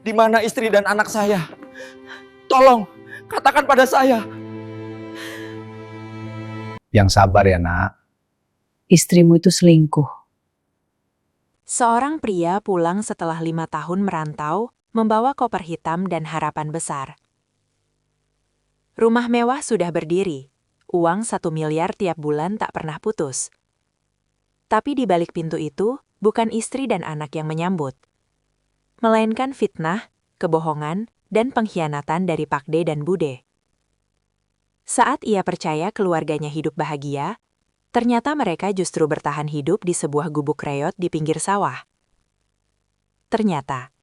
Di mana istri dan anak saya? Tolong, katakan pada saya. Yang sabar ya, Nak. Istrimu itu selingkuh. Seorang pria pulang setelah 5 tahun merantau, membawa koper hitam dan harapan besar. Rumah mewah sudah berdiri, uang 1 miliar tiap bulan tak pernah putus. Tapi di balik pintu itu, bukan istri dan anak yang menyambut, melainkan fitnah, kebohongan, dan pengkhianatan dari Pak D dan Bude. Saat ia percaya keluarganya hidup bahagia, ternyata mereka justru bertahan hidup di sebuah gubuk reot di pinggir sawah. Ternyata.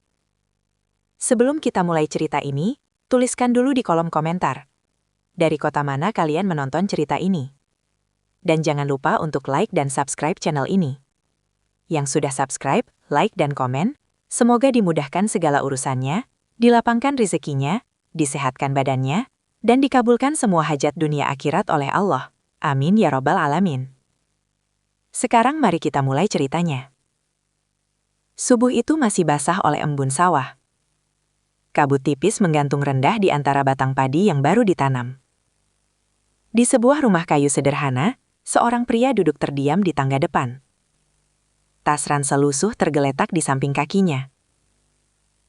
Sebelum kita mulai cerita ini, tuliskan dulu di kolom komentar. Dari kota mana kalian menonton cerita ini? Dan jangan lupa untuk like dan subscribe channel ini. Yang sudah subscribe, like dan komen, semoga dimudahkan segala urusannya, dilapangkan rezekinya, disehatkan badannya, dan dikabulkan semua hajat dunia akhirat oleh Allah. Amin ya robbal alamin. Sekarang mari kita mulai ceritanya. Subuh itu masih basah oleh embun sawah. Kabut tipis menggantung rendah di antara batang padi yang baru ditanam. Di sebuah rumah kayu sederhana, seorang pria duduk terdiam di tangga depan. Tas ransel lusuh tergeletak di samping kakinya.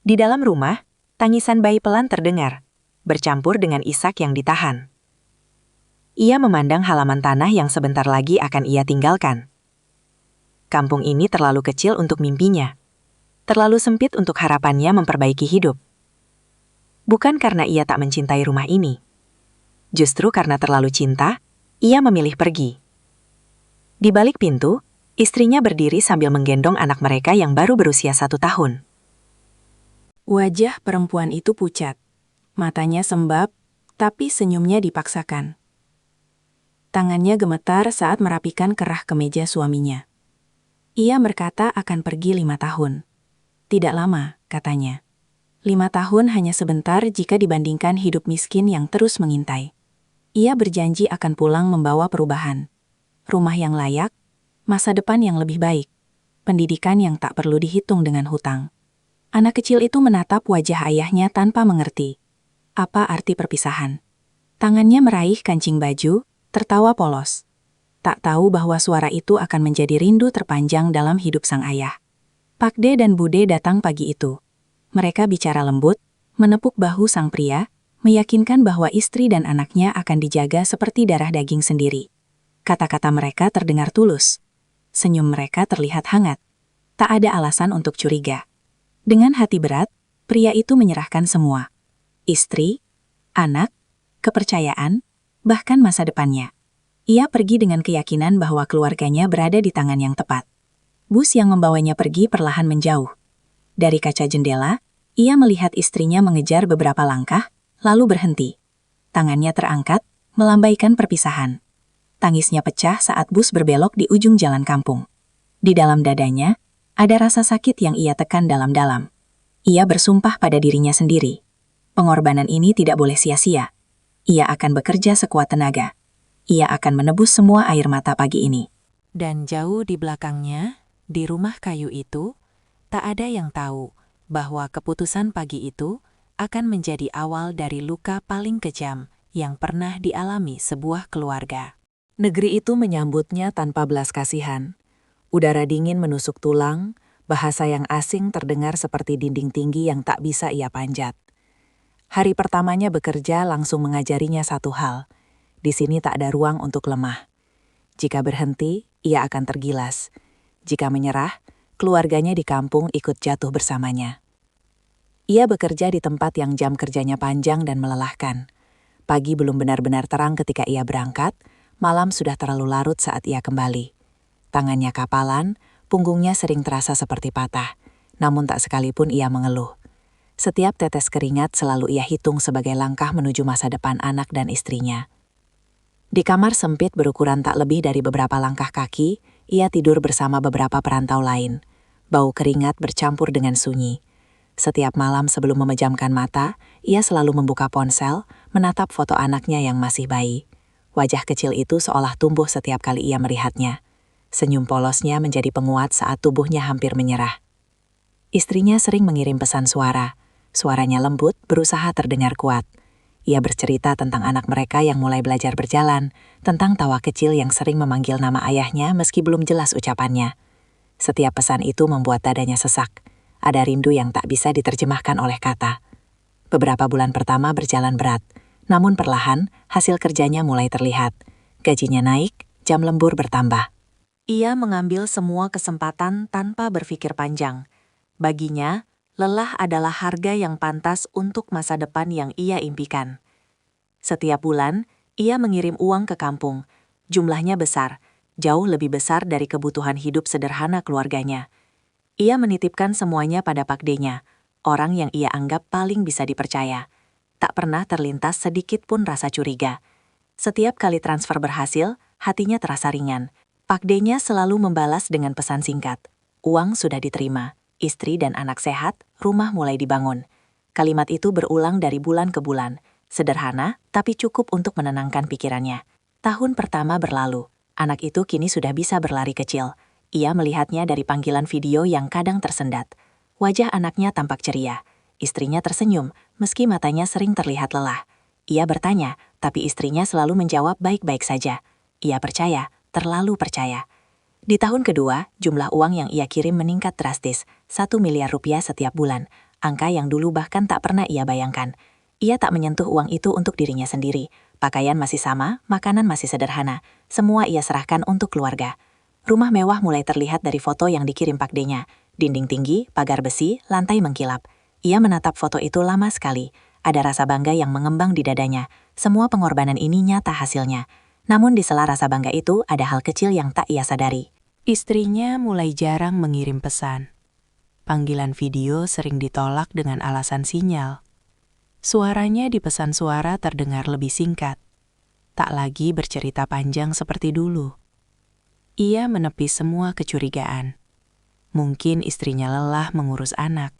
Di dalam rumah, tangisan bayi pelan terdengar, bercampur dengan isak yang ditahan. Ia memandang halaman tanah yang sebentar lagi akan ia tinggalkan. Kampung ini terlalu kecil untuk mimpinya. Terlalu sempit untuk harapannya memperbaiki hidup. Bukan karena ia tak mencintai rumah ini. Justru karena terlalu cinta, ia memilih pergi. Di balik pintu, istrinya berdiri sambil menggendong anak mereka yang baru berusia 1 tahun. Wajah perempuan itu pucat. Matanya sembab, tapi senyumnya dipaksakan. Tangannya gemetar saat merapikan kerah kemeja suaminya. Ia berkata akan pergi 5 tahun. Tidak lama, katanya. 5 tahun hanya sebentar jika dibandingkan hidup miskin yang terus mengintai. Ia berjanji akan pulang membawa perubahan. Rumah yang layak, masa depan yang lebih baik, pendidikan yang tak perlu dihitung dengan hutang. Anak kecil itu menatap wajah ayahnya tanpa mengerti apa arti perpisahan. Tangannya meraih kancing baju, tertawa polos. Tak tahu bahwa suara itu akan menjadi rindu terpanjang dalam hidup sang ayah. Pak D dan Bude datang pagi itu. Mereka bicara lembut, menepuk bahu sang pria, meyakinkan bahwa istri dan anaknya akan dijaga seperti darah daging sendiri. Kata-kata mereka terdengar tulus. Senyum mereka terlihat hangat. Tak ada alasan untuk curiga. Dengan hati berat, pria itu menyerahkan semua. Istri, anak, kepercayaan, bahkan masa depannya. Ia pergi dengan keyakinan bahwa keluarganya berada di tangan yang tepat. Bus yang membawanya pergi perlahan menjauh. Dari kaca jendela, ia melihat istrinya mengejar beberapa langkah, lalu berhenti. Tangannya terangkat, melambaikan perpisahan. Tangisnya pecah saat bus berbelok di ujung jalan kampung. Di dalam dadanya, ada rasa sakit yang ia tekan dalam-dalam. Ia bersumpah pada dirinya sendiri. Pengorbanan ini tidak boleh sia-sia. Ia akan bekerja sekuat tenaga. Ia akan menebus semua air mata pagi ini. Dan jauh di belakangnya, di rumah kayu itu, tak ada yang tahu bahwa keputusan pagi itu akan menjadi awal dari luka paling kejam yang pernah dialami sebuah keluarga. Negeri itu menyambutnya tanpa belas kasihan. Udara dingin menusuk tulang, bahasa yang asing terdengar seperti dinding tinggi yang tak bisa ia panjat. Hari pertamanya bekerja langsung mengajarinya satu hal. Di sini tak ada ruang untuk lemah. Jika berhenti, ia akan tergilas. Jika menyerah, keluarganya di kampung ikut jatuh bersamanya. Ia bekerja di tempat yang jam kerjanya panjang dan melelahkan. Pagi belum benar-benar terang ketika ia berangkat, malam sudah terlalu larut saat ia kembali. Tangannya kapalan, punggungnya sering terasa seperti patah, namun tak sekalipun ia mengeluh. Setiap tetes keringat selalu ia hitung sebagai langkah menuju masa depan anak dan istrinya. Di kamar sempit berukuran tak lebih dari beberapa langkah kaki, ia tidur bersama beberapa perantau lain. Bau keringat bercampur dengan sunyi. Setiap malam sebelum memejamkan mata, ia selalu membuka ponsel, menatap foto anaknya yang masih bayi. Wajah kecil itu seolah tumbuh setiap kali ia melihatnya. Senyum polosnya menjadi penguat saat tubuhnya hampir menyerah. Istrinya sering mengirim pesan suara, Suaranya lembut, berusaha terdengar kuat. Ia bercerita tentang anak mereka yang mulai belajar berjalan, tentang tawa kecil yang sering memanggil nama ayahnya meski belum jelas ucapannya. Setiap pesan itu membuat dadanya sesak. Ada rindu yang tak bisa diterjemahkan oleh kata. Beberapa bulan pertama berjalan berat, namun perlahan hasil kerjanya mulai terlihat. Gajinya naik, jam lembur bertambah. Ia mengambil semua kesempatan tanpa berpikir panjang. Baginya, lelah adalah harga yang pantas untuk masa depan yang ia impikan. Setiap bulan, ia mengirim uang ke kampung. Jumlahnya besar, jauh lebih besar dari kebutuhan hidup sederhana keluarganya. Ia menitipkan semuanya pada pakdenya, orang yang ia anggap paling bisa dipercaya. Tak pernah terlintas sedikit pun rasa curiga. Setiap kali transfer berhasil, hatinya terasa ringan. Pakdenya selalu membalas dengan pesan singkat. Uang sudah diterima, istri dan anak sehat, rumah mulai dibangun. Kalimat itu berulang dari bulan ke bulan. Sederhana, tapi cukup untuk menenangkan pikirannya. Tahun pertama berlalu, anak itu kini sudah bisa berlari kecil. Ia melihatnya dari panggilan video yang kadang tersendat. Wajah anaknya tampak ceria. Istrinya tersenyum, meski matanya sering terlihat lelah. Ia bertanya, tapi istrinya selalu menjawab baik-baik saja. Ia percaya, terlalu percaya. Di tahun kedua, jumlah uang yang ia kirim meningkat drastis, 1 miliar rupiah setiap bulan, angka yang dulu bahkan tak pernah ia bayangkan. Ia tak menyentuh uang itu untuk dirinya sendiri. Pakaian masih sama, makanan masih sederhana. Semua ia serahkan untuk keluarga. Rumah mewah mulai terlihat dari foto yang dikirim pakdenya. Dinding tinggi, pagar besi, lantai mengkilap. Ia menatap foto itu lama sekali. Ada rasa bangga yang mengembang di dadanya. Semua pengorbanan ini nyata hasilnya. Namun di sela rasa bangga itu ada hal kecil yang tak ia sadari. Istrinya mulai jarang mengirim pesan. Panggilan video sering ditolak dengan alasan sinyal. Suaranya di pesan suara terdengar lebih singkat. Tak lagi bercerita panjang seperti dulu. Ia menepis semua kecurigaan. Mungkin istrinya lelah mengurus anak.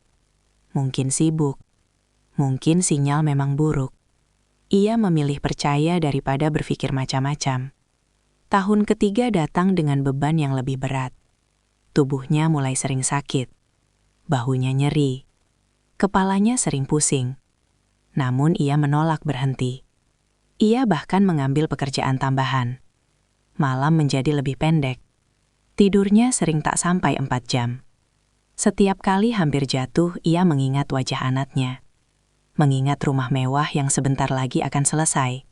Mungkin sibuk. Mungkin sinyal memang buruk. Ia memilih percaya daripada berpikir macam-macam. Tahun ketiga datang dengan beban yang lebih berat. Tubuhnya mulai sering sakit. Bahunya nyeri. Kepalanya sering pusing. Namun ia menolak berhenti. Ia bahkan mengambil pekerjaan tambahan. Malam menjadi lebih pendek. Tidurnya sering tak sampai 4 jam. Setiap kali hampir jatuh, ia mengingat wajah anaknya. Mengingat rumah mewah yang sebentar lagi akan selesai.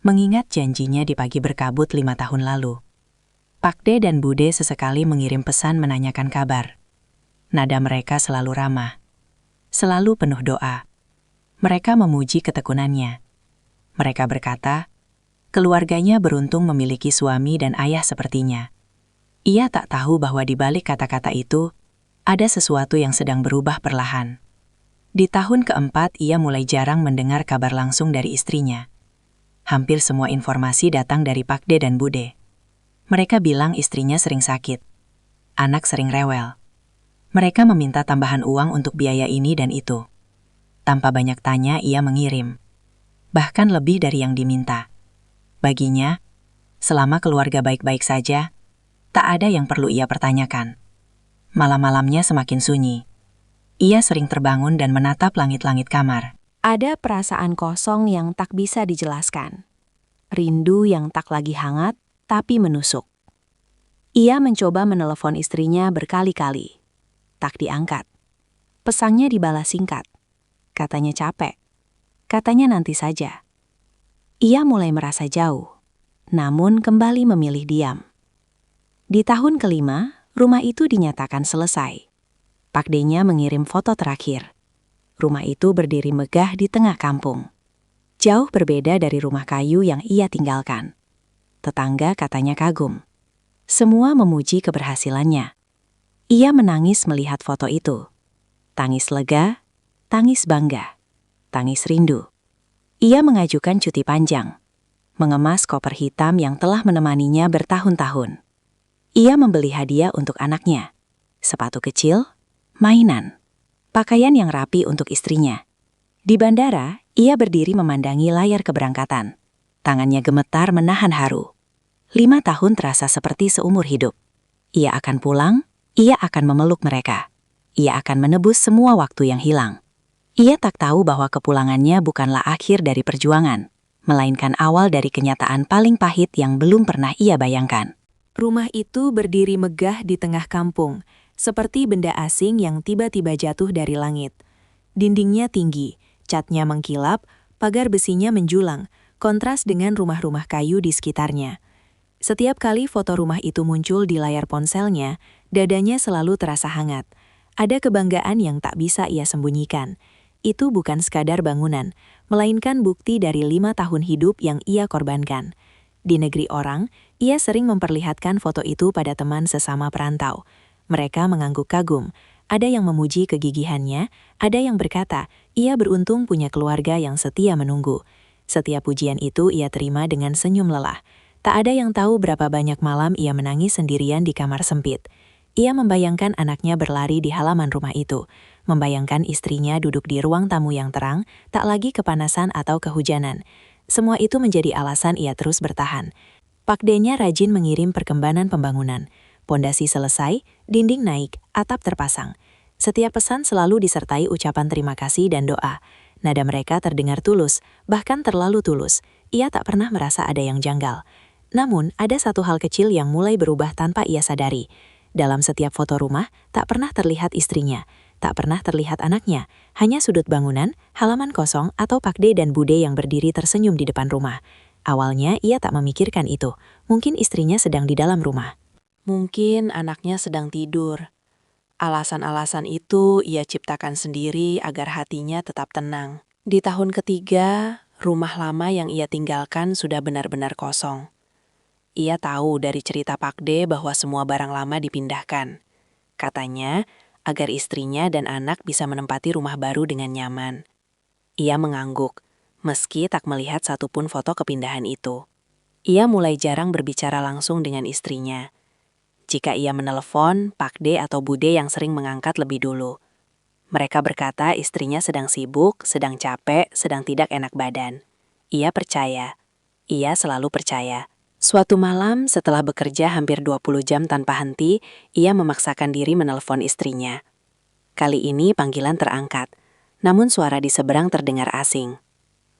Mengingat janjinya di pagi berkabut 5 tahun lalu. Pakde dan Bude sesekali mengirim pesan menanyakan kabar. Nada mereka selalu ramah. Selalu penuh doa. Mereka memuji ketekunannya. Mereka berkata, keluarganya beruntung memiliki suami dan ayah sepertinya. Ia tak tahu bahwa di balik kata-kata itu, ada sesuatu yang sedang berubah perlahan. Di tahun keempat, ia mulai jarang mendengar kabar langsung dari istrinya. Hampir semua informasi datang dari Pakde dan Bude. Mereka bilang istrinya sering sakit. Anak sering rewel. Mereka meminta tambahan uang untuk biaya ini dan itu. Tanpa banyak tanya, ia mengirim. Bahkan lebih dari yang diminta. Baginya, selama keluarga baik-baik saja, tak ada yang perlu ia pertanyakan. Malam-malamnya semakin sunyi. Ia sering terbangun dan menatap langit-langit kamar. Ada perasaan kosong yang tak bisa dijelaskan. Rindu yang tak lagi hangat, tapi menusuk. Ia mencoba menelepon istrinya berkali-kali. Tak diangkat. Pesannya dibalas singkat. Katanya capek. Katanya nanti saja. Ia mulai merasa jauh, namun kembali memilih diam. Di tahun kelima, rumah itu dinyatakan selesai. Pakdenya mengirim foto terakhir. Rumah itu berdiri megah di tengah kampung. Jauh berbeda dari rumah kayu yang ia tinggalkan. Tetangga katanya kagum. Semua memuji keberhasilannya. Ia menangis melihat foto itu. Tangis lega, tangis bangga, tangis rindu. Ia mengajukan cuti panjang. Mengemas koper hitam yang telah menemaninya bertahun-tahun. Ia membeli hadiah untuk anaknya. Sepatu kecil, mainan, pakaian yang rapi untuk istrinya. Di bandara, ia berdiri memandangi layar keberangkatan. Tangannya gemetar menahan haru. 5 tahun terasa seperti seumur hidup. Ia akan pulang, ia akan memeluk mereka. Ia akan menebus semua waktu yang hilang. Ia tak tahu bahwa kepulangannya bukanlah akhir dari perjuangan, melainkan awal dari kenyataan paling pahit yang belum pernah ia bayangkan. Rumah itu berdiri megah di tengah kampung, seperti benda asing yang tiba-tiba jatuh dari langit. Dindingnya tinggi, catnya mengkilap, pagar besinya menjulang, kontras dengan rumah-rumah kayu di sekitarnya. Setiap kali foto rumah itu muncul di layar ponselnya, dadanya selalu terasa hangat. Ada kebanggaan yang tak bisa ia sembunyikan. Itu bukan sekadar bangunan, melainkan bukti dari 5 tahun hidup yang ia korbankan. Di negeri orang, ia sering memperlihatkan foto itu pada teman sesama perantau. Mereka mengangguk kagum. Ada yang memuji kegigihannya, ada yang berkata, ia beruntung punya keluarga yang setia menunggu. Setiap pujian itu ia terima dengan senyum lelah. Tak ada yang tahu berapa banyak malam ia menangis sendirian di kamar sempit. Ia membayangkan anaknya berlari di halaman rumah itu, membayangkan istrinya duduk di ruang tamu yang terang, tak lagi kepanasan atau kehujanan. Semua itu menjadi alasan ia terus bertahan. Pak D-nya rajin mengirim perkembangan pembangunan. Pondasi selesai, dinding naik, atap terpasang. Setiap pesan selalu disertai ucapan terima kasih dan doa. Nada mereka terdengar tulus, bahkan terlalu tulus. Ia tak pernah merasa ada yang janggal. Namun, ada satu hal kecil yang mulai berubah tanpa ia sadari. Dalam setiap foto rumah, tak pernah terlihat istrinya, tak pernah terlihat anaknya, hanya sudut bangunan, halaman kosong, atau Pak D dan Bude yang berdiri tersenyum di depan rumah. Awalnya ia tak memikirkan itu, mungkin istrinya sedang di dalam rumah. Mungkin anaknya sedang tidur. Alasan-alasan itu ia ciptakan sendiri agar hatinya tetap tenang. Di tahun ketiga, rumah lama yang ia tinggalkan sudah benar-benar kosong. Ia tahu dari cerita Pak D bahwa semua barang lama dipindahkan. Katanya, agar istrinya dan anak bisa menempati rumah baru dengan nyaman. Ia mengangguk, meski tak melihat satupun foto kepindahan itu. Ia mulai jarang berbicara langsung dengan istrinya. Jika ia menelepon, Pak D atau Bude yang sering mengangkat lebih dulu. Mereka berkata istrinya sedang sibuk, sedang capek, sedang tidak enak badan. Ia percaya. Ia selalu percaya. Suatu malam, setelah bekerja hampir 20 jam tanpa henti, ia memaksakan diri menelpon istrinya. Kali ini panggilan terangkat, namun suara di seberang terdengar asing.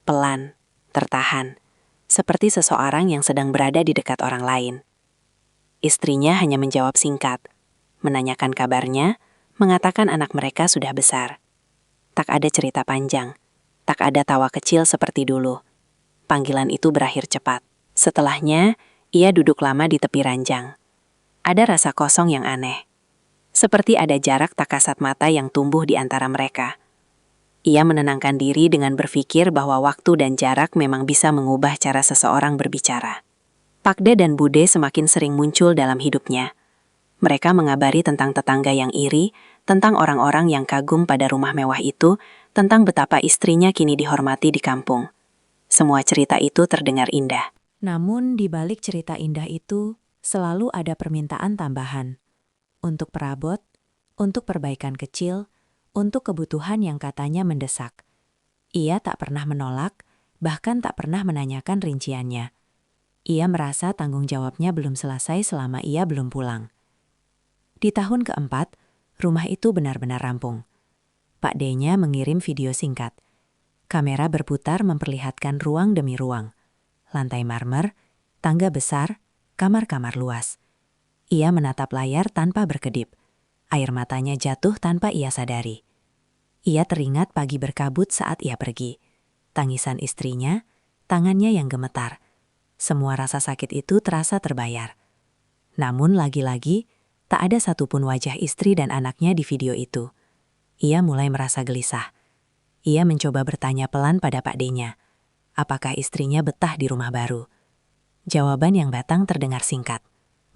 Pelan, tertahan, seperti seseorang yang sedang berada di dekat orang lain. Istrinya hanya menjawab singkat, menanyakan kabarnya, mengatakan anak mereka sudah besar. Tak ada cerita panjang, tak ada tawa kecil seperti dulu. Panggilan itu berakhir cepat. Setelahnya, ia duduk lama di tepi ranjang. Ada rasa kosong yang aneh. Seperti ada jarak tak kasat mata yang tumbuh di antara mereka. Ia menenangkan diri dengan berpikir bahwa waktu dan jarak memang bisa mengubah cara seseorang berbicara. Pak D dan Bude semakin sering muncul dalam hidupnya. Mereka mengabari tentang tetangga yang iri, tentang orang-orang yang kagum pada rumah mewah itu, tentang betapa istrinya kini dihormati di kampung. Semua cerita itu terdengar indah. Namun di balik cerita indah itu, selalu ada permintaan tambahan. Untuk perabot, untuk perbaikan kecil, untuk kebutuhan yang katanya mendesak. Ia tak pernah menolak, bahkan tak pernah menanyakan rinciannya. Ia merasa tanggung jawabnya belum selesai selama ia belum pulang. Di tahun keempat, rumah itu benar-benar rampung. Pak D-nya mengirim video singkat. Kamera berputar memperlihatkan ruang demi ruang. Lantai marmer, tangga besar, kamar-kamar luas. Ia menatap layar tanpa berkedip. Air matanya jatuh tanpa ia sadari. Ia teringat pagi berkabut saat ia pergi. Tangisan istrinya, tangannya yang gemetar. Semua rasa sakit itu terasa terbayar. Namun lagi-lagi, tak ada satupun wajah istri dan anaknya di video itu. Ia mulai merasa gelisah. Ia mencoba bertanya pelan pada Pak D-nya. Apakah istrinya betah di rumah baru? Jawaban yang datang terdengar singkat.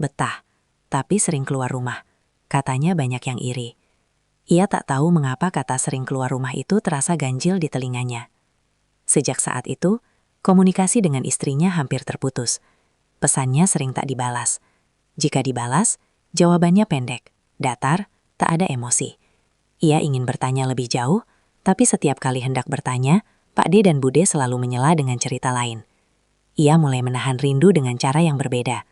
Betah, tapi sering keluar rumah. Katanya banyak yang iri. Ia tak tahu mengapa kata sering keluar rumah itu terasa ganjil di telinganya. Sejak saat itu, komunikasi dengan istrinya hampir terputus. Pesannya sering tak dibalas. Jika dibalas, jawabannya pendek, datar, tak ada emosi. Ia ingin bertanya lebih jauh, tapi setiap kali hendak bertanya, Pak D dan Bude selalu menyela dengan cerita lain. Ia mulai menahan rindu dengan cara yang berbeda.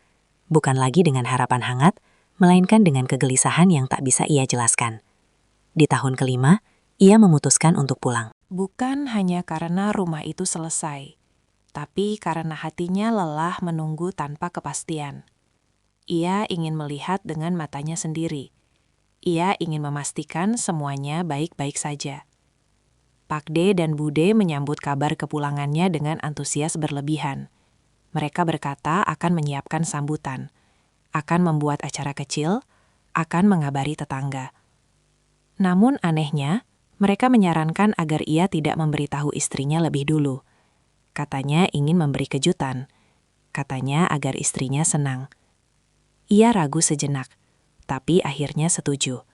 Bukan lagi dengan harapan hangat, melainkan dengan kegelisahan yang tak bisa ia jelaskan. Di tahun kelima, ia memutuskan untuk pulang. Bukan hanya karena rumah itu selesai, tapi karena hatinya lelah menunggu tanpa kepastian. Ia ingin melihat dengan matanya sendiri. Ia ingin memastikan semuanya baik-baik saja. Pak D dan Bude menyambut kabar kepulangannya dengan antusias berlebihan. Mereka berkata akan menyiapkan sambutan, akan membuat acara kecil, akan mengabari tetangga. Namun anehnya, mereka menyarankan agar ia tidak memberitahu istrinya lebih dulu. Katanya ingin memberi kejutan. Katanya agar istrinya senang. Ia ragu sejenak, tapi akhirnya setuju.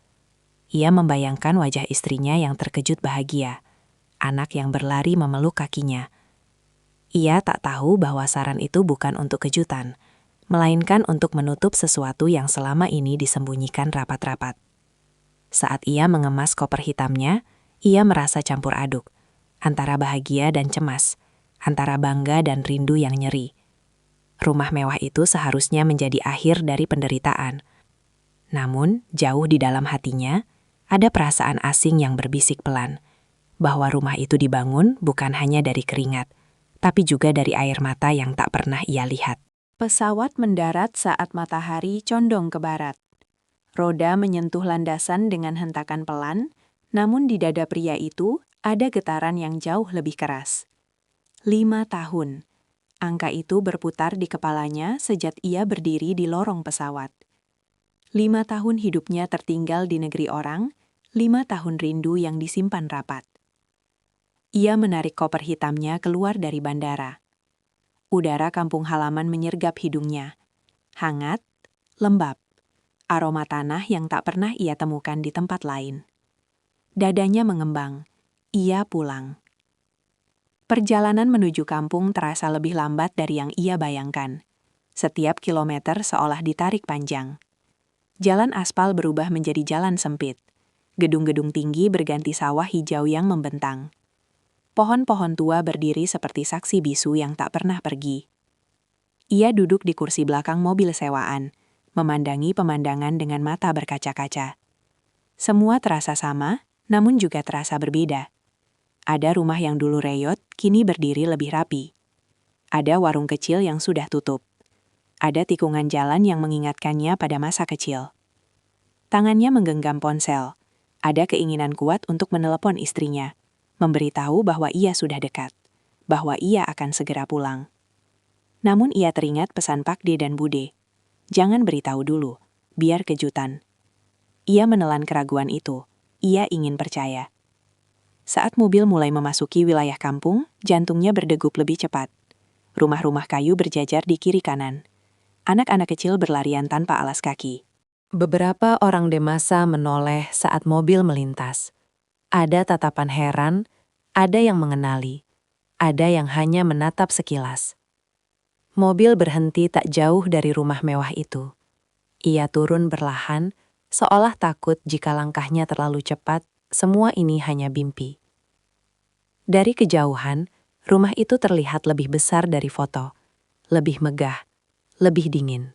Ia membayangkan wajah istrinya yang terkejut bahagia, anak yang berlari memeluk kakinya. Ia tak tahu bahwa saran itu bukan untuk kejutan, melainkan untuk menutup sesuatu yang selama ini disembunyikan rapat-rapat. Saat ia mengemas koper hitamnya, ia merasa campur aduk, antara bahagia dan cemas, antara bangga dan rindu yang nyeri. Rumah mewah itu seharusnya menjadi akhir dari penderitaan. Namun, jauh di dalam hatinya, ada perasaan asing yang berbisik pelan, bahwa rumah itu dibangun bukan hanya dari keringat, tapi juga dari air mata yang tak pernah ia lihat. Pesawat mendarat saat matahari condong ke barat. Roda menyentuh landasan dengan hentakan pelan, namun di dada pria itu ada getaran yang jauh lebih keras. 5 tahun. Angka itu berputar di kepalanya sejak ia berdiri di lorong pesawat. 5 tahun hidupnya tertinggal di negeri orang, 5 tahun rindu yang disimpan rapat. Ia menarik koper hitamnya keluar dari bandara. Udara kampung halaman menyergap hidungnya. Hangat, lembab. Aroma tanah yang tak pernah ia temukan di tempat lain. Dadanya mengembang. Ia pulang. Perjalanan menuju kampung terasa lebih lambat dari yang ia bayangkan. Setiap kilometer seolah ditarik panjang. Jalan aspal berubah menjadi jalan sempit. Gedung-gedung tinggi berganti sawah hijau yang membentang. Pohon-pohon tua berdiri seperti saksi bisu yang tak pernah pergi. Ia duduk di kursi belakang mobil sewaan, memandangi pemandangan dengan mata berkaca-kaca. Semua terasa sama, namun juga terasa berbeda. Ada rumah yang dulu reyot, kini berdiri lebih rapi. Ada warung kecil yang sudah tutup. Ada tikungan jalan yang mengingatkannya pada masa kecil. Tangannya menggenggam ponsel. Ada keinginan kuat untuk menelepon istrinya, memberitahu bahwa ia sudah dekat, bahwa ia akan segera pulang. Namun ia teringat pesan Pak D dan Bude. Jangan beritahu dulu, biar kejutan. Ia menelan keraguan itu. Ia ingin percaya. Saat mobil mulai memasuki wilayah kampung, jantungnya berdegup lebih cepat. Rumah-rumah kayu berjajar di kiri kanan. Anak-anak kecil berlarian tanpa alas kaki. Beberapa orang dewasa menoleh saat mobil melintas. Ada tatapan heran, ada yang mengenali, ada yang hanya menatap sekilas. Mobil berhenti tak jauh dari rumah mewah itu. Ia turun berlahan, seolah takut jika langkahnya terlalu cepat, semua ini hanya mimpi. Dari kejauhan, rumah itu terlihat lebih besar dari foto, lebih megah, lebih dingin.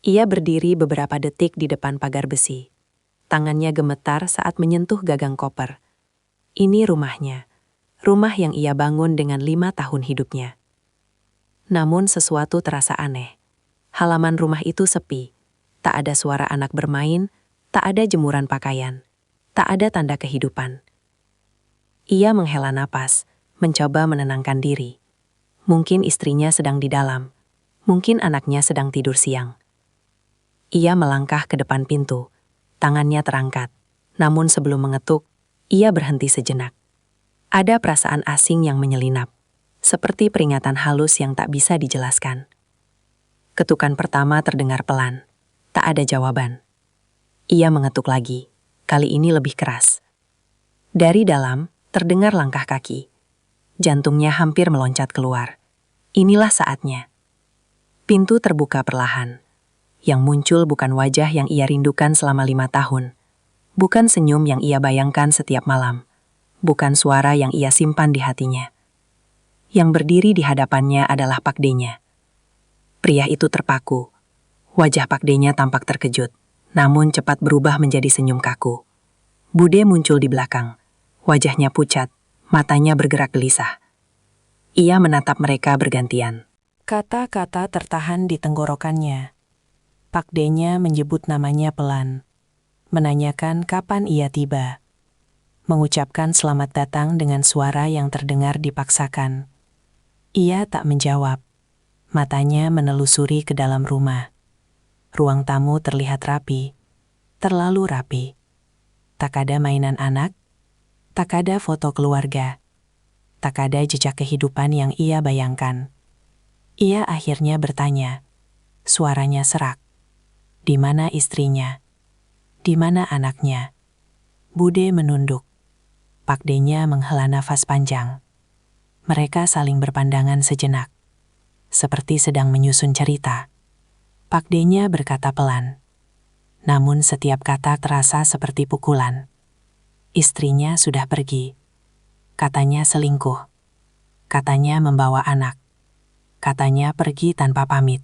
Ia berdiri beberapa detik di depan pagar besi. Tangannya gemetar saat menyentuh gagang koper. Ini rumahnya, rumah yang ia bangun dengan 5 tahun hidupnya. Namun sesuatu terasa aneh. Halaman rumah itu sepi. Tak ada suara anak bermain, tak ada jemuran pakaian, tak ada tanda kehidupan. Ia menghela napas, mencoba menenangkan diri. Mungkin istrinya sedang di dalam, mungkin anaknya sedang tidur siang. Ia melangkah ke depan pintu, tangannya terangkat, namun sebelum mengetuk, ia berhenti sejenak. Ada perasaan asing yang menyelinap, seperti peringatan halus yang tak bisa dijelaskan. Ketukan pertama terdengar pelan. Tak ada jawaban. Ia mengetuk lagi, kali ini lebih keras. Dari dalam, terdengar langkah kaki. Jantungnya hampir meloncat keluar. Inilah saatnya. Pintu terbuka perlahan. Yang muncul bukan wajah yang ia rindukan selama 5 tahun. Bukan senyum yang ia bayangkan setiap malam. Bukan suara yang ia simpan di hatinya. Yang berdiri di hadapannya adalah Pak D-nya. Pria itu terpaku. Wajah Pak D-nya tampak terkejut, namun cepat berubah menjadi senyum kaku. Bude muncul di belakang. Wajahnya pucat, matanya bergerak gelisah. Ia menatap mereka bergantian. Kata-kata tertahan di tenggorokannya. Pak D-nya menyebut namanya pelan. Menanyakan kapan ia tiba. Mengucapkan selamat datang dengan suara yang terdengar dipaksakan. Ia tak menjawab. Matanya menelusuri ke dalam rumah. Ruang tamu terlihat rapi. Terlalu rapi. Tak ada mainan anak, tak ada foto keluarga, tak ada jejak kehidupan yang ia bayangkan. Ia akhirnya bertanya, suaranya serak. Di mana istrinya? Di mana anaknya? Bude menunduk. Pak D-nya menghela nafas panjang. Mereka saling berpandangan sejenak, seperti sedang menyusun cerita. Pak D-nya berkata pelan. Namun setiap kata terasa seperti pukulan. Istrinya sudah pergi. Katanya selingkuh. Katanya membawa anak. Katanya pergi tanpa pamit.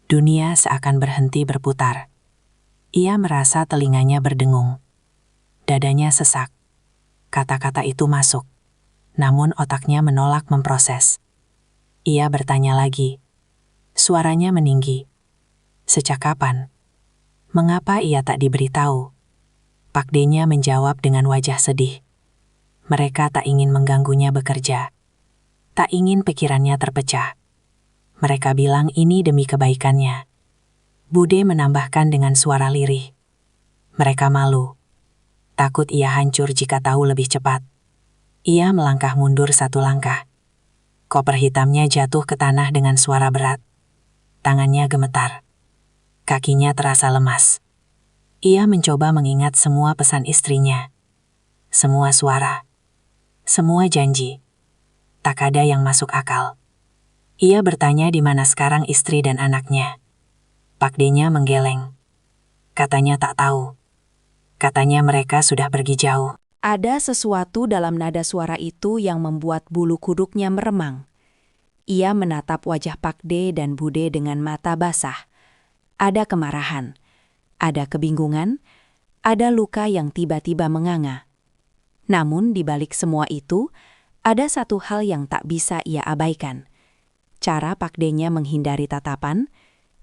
Dunia seakan berhenti berputar. Ia merasa telinganya berdengung. Dadanya sesak. Kata-kata itu masuk. Namun otaknya menolak memproses. Ia bertanya lagi. Suaranya meninggi. Sejak kapan? Mengapa ia tak diberitahu? Pak D-nya menjawab dengan wajah sedih. Mereka tak ingin mengganggunya bekerja. Tak ingin pikirannya terpecah. Mereka bilang ini demi kebaikannya. Bude menambahkan dengan suara lirih. Mereka malu. Takut ia hancur jika tahu lebih cepat. Ia melangkah mundur satu langkah. Koper hitamnya jatuh ke tanah dengan suara berat. Tangannya gemetar. Kakinya terasa lemas. Ia mencoba mengingat semua pesan istrinya. Semua suara. Semua janji. Tak ada yang masuk akal. Ia bertanya di mana sekarang istri dan anaknya. Pak D-nya menggeleng. Katanya tak tahu. Katanya mereka sudah pergi jauh. Ada sesuatu dalam nada suara itu yang membuat bulu kuduknya meremang. Ia menatap wajah Pak D dan Bude dengan mata basah. Ada kemarahan, ada kebingungan, ada luka yang tiba-tiba menganga. Namun di balik semua itu, ada satu hal yang tak bisa ia abaikan. Cara Pak D-nya menghindari tatapan,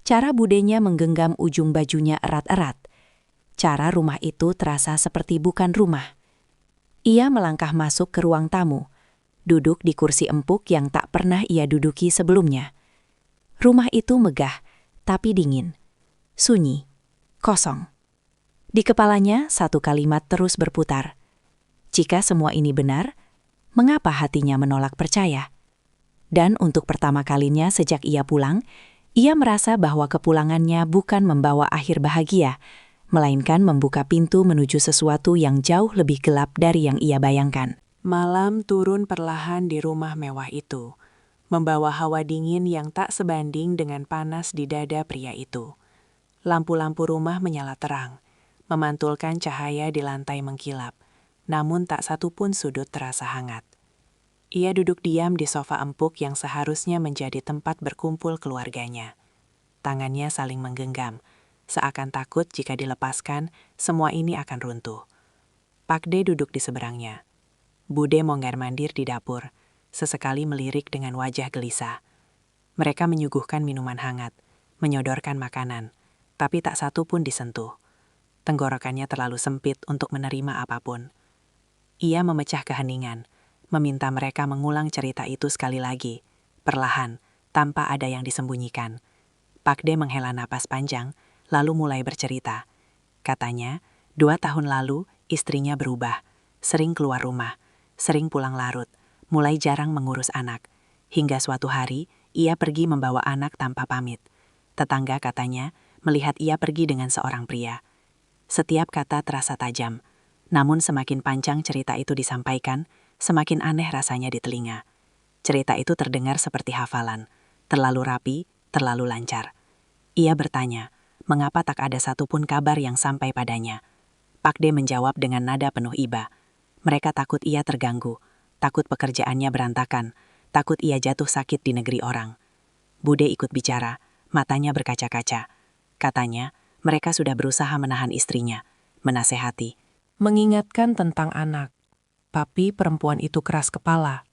cara Budenya menggenggam ujung bajunya erat-erat. Cara rumah itu terasa seperti bukan rumah. Ia melangkah masuk ke ruang tamu, duduk di kursi empuk yang tak pernah ia duduki sebelumnya. Rumah itu megah, tapi dingin. Sunyi, kosong. Di kepalanya satu kalimat terus berputar. Jika semua ini benar, mengapa hatinya menolak percaya? Dan untuk pertama kalinya sejak ia pulang, ia merasa bahwa kepulangannya bukan membawa akhir bahagia, melainkan membuka pintu menuju sesuatu yang jauh lebih gelap dari yang ia bayangkan. Malam turun perlahan di rumah mewah itu, membawa hawa dingin yang tak sebanding dengan panas di dada pria itu. Lampu-lampu rumah menyala terang, memantulkan cahaya di lantai mengkilap, namun tak satu pun sudut terasa hangat. Ia duduk diam di sofa empuk yang seharusnya menjadi tempat berkumpul keluarganya. Tangannya saling menggenggam, seakan takut jika dilepaskan, semua ini akan runtuh. Pak D duduk di seberangnya. Bude mondar-mandir di dapur, sesekali melirik dengan wajah gelisah. Mereka menyuguhkan minuman hangat, menyodorkan makanan, tapi tak satu pun disentuh. Tenggorokannya terlalu sempit untuk menerima apapun. Ia memecah keheningan, meminta mereka mengulang cerita itu sekali lagi, perlahan, tanpa ada yang disembunyikan. Pak D menghela napas panjang, lalu mulai bercerita. Katanya, 2 tahun lalu istrinya berubah, sering keluar rumah, sering pulang larut, mulai jarang mengurus anak. Hingga suatu hari, ia pergi membawa anak tanpa pamit. Tetangga katanya, melihat ia pergi dengan seorang pria. Setiap kata terasa tajam, namun semakin panjang cerita itu disampaikan, semakin aneh rasanya di telinga. Cerita itu terdengar seperti hafalan, terlalu rapi, terlalu lancar. Ia bertanya, mengapa tak ada satupun kabar yang sampai padanya? Pak D menjawab dengan nada penuh iba. Mereka takut ia terganggu, takut pekerjaannya berantakan, takut ia jatuh sakit di negeri orang. Bude ikut bicara, matanya berkaca-kaca. Katanya, mereka sudah berusaha menahan istrinya, menasehati. mengingatkan tentang anak. Tapi perempuan itu keras kepala.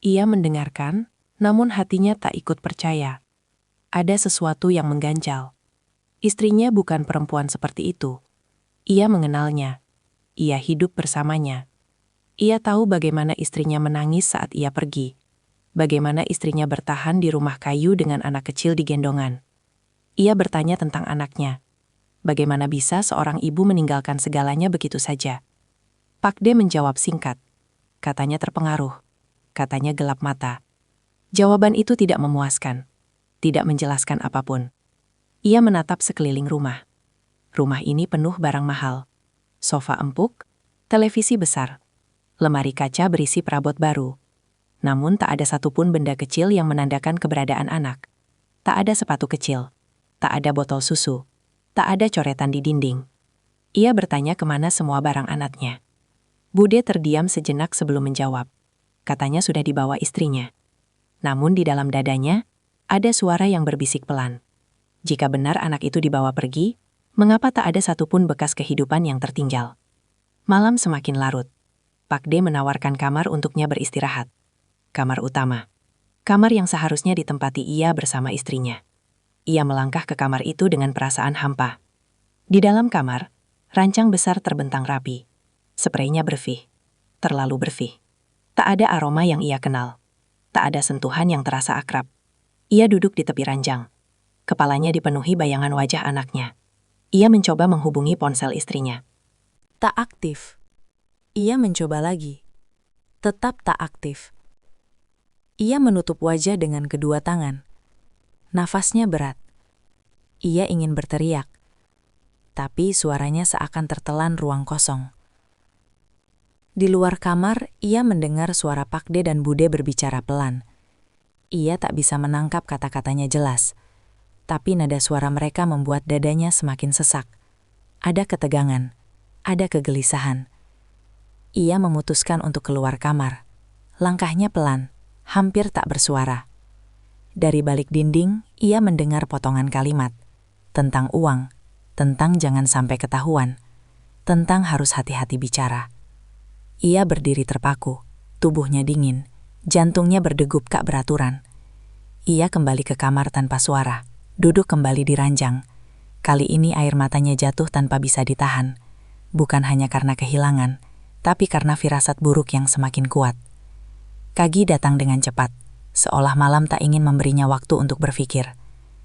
Ia mendengarkan, namun hatinya tak ikut percaya. Ada sesuatu yang mengganjal. Istrinya bukan perempuan seperti itu. Ia mengenalnya. Ia hidup bersamanya. Ia tahu bagaimana istrinya menangis saat ia pergi. Bagaimana istrinya bertahan di rumah kayu dengan anak kecil di gendongan. Ia bertanya tentang anaknya. Bagaimana bisa seorang ibu meninggalkan segalanya begitu saja? Pak D menjawab singkat. Katanya terpengaruh. Katanya gelap mata. Jawaban itu tidak memuaskan. Tidak menjelaskan apapun. Ia menatap sekeliling rumah. Rumah ini penuh barang mahal. Sofa empuk, televisi besar, lemari kaca berisi perabot baru. Namun tak ada satupun benda kecil yang menandakan keberadaan anak. Tak ada sepatu kecil. Tak ada botol susu. Tak ada coretan di dinding. Ia bertanya kemana semua barang anaknya. Bude terdiam sejenak sebelum menjawab. Katanya sudah dibawa istrinya. Namun di dalam dadanya, ada suara yang berbisik pelan. Jika benar anak itu dibawa pergi, mengapa tak ada satupun bekas kehidupan yang tertinggal? Malam semakin larut. Pak D menawarkan kamar untuknya beristirahat. Kamar utama. Kamar yang seharusnya ditempati ia bersama istrinya. Ia melangkah ke kamar itu dengan perasaan hampa. Di dalam kamar, rancang besar terbentang rapi. Spraynya bersih. Terlalu bersih. Tak ada aroma yang ia kenal. Tak ada sentuhan yang terasa akrab. Ia duduk di tepi ranjang. Kepalanya dipenuhi bayangan wajah anaknya. Ia mencoba menghubungi ponsel istrinya. Tak aktif. Ia mencoba lagi. Tetap tak aktif. Ia menutup wajah dengan kedua tangan. Nafasnya berat. Ia ingin berteriak. Tapi suaranya seakan tertelan ruang kosong. Di luar kamar, ia mendengar suara Pak D dan Bude berbicara pelan. Ia tak bisa menangkap kata-katanya jelas. Tapi nada suara mereka membuat dadanya semakin sesak. Ada ketegangan. Ada kegelisahan. Ia memutuskan untuk keluar kamar. Langkahnya pelan, hampir tak bersuara. Dari balik dinding, ia mendengar potongan kalimat. Tentang uang, tentang jangan sampai ketahuan, tentang harus hati-hati bicara. Ia berdiri terpaku, tubuhnya dingin, jantungnya berdegup tak beraturan. Ia kembali ke kamar tanpa suara, duduk kembali di ranjang. Kali ini air matanya jatuh tanpa bisa ditahan. Bukan hanya karena kehilangan, tapi karena firasat buruk yang semakin kuat. Kagi datang dengan cepat, seolah malam tak ingin memberinya waktu untuk berpikir.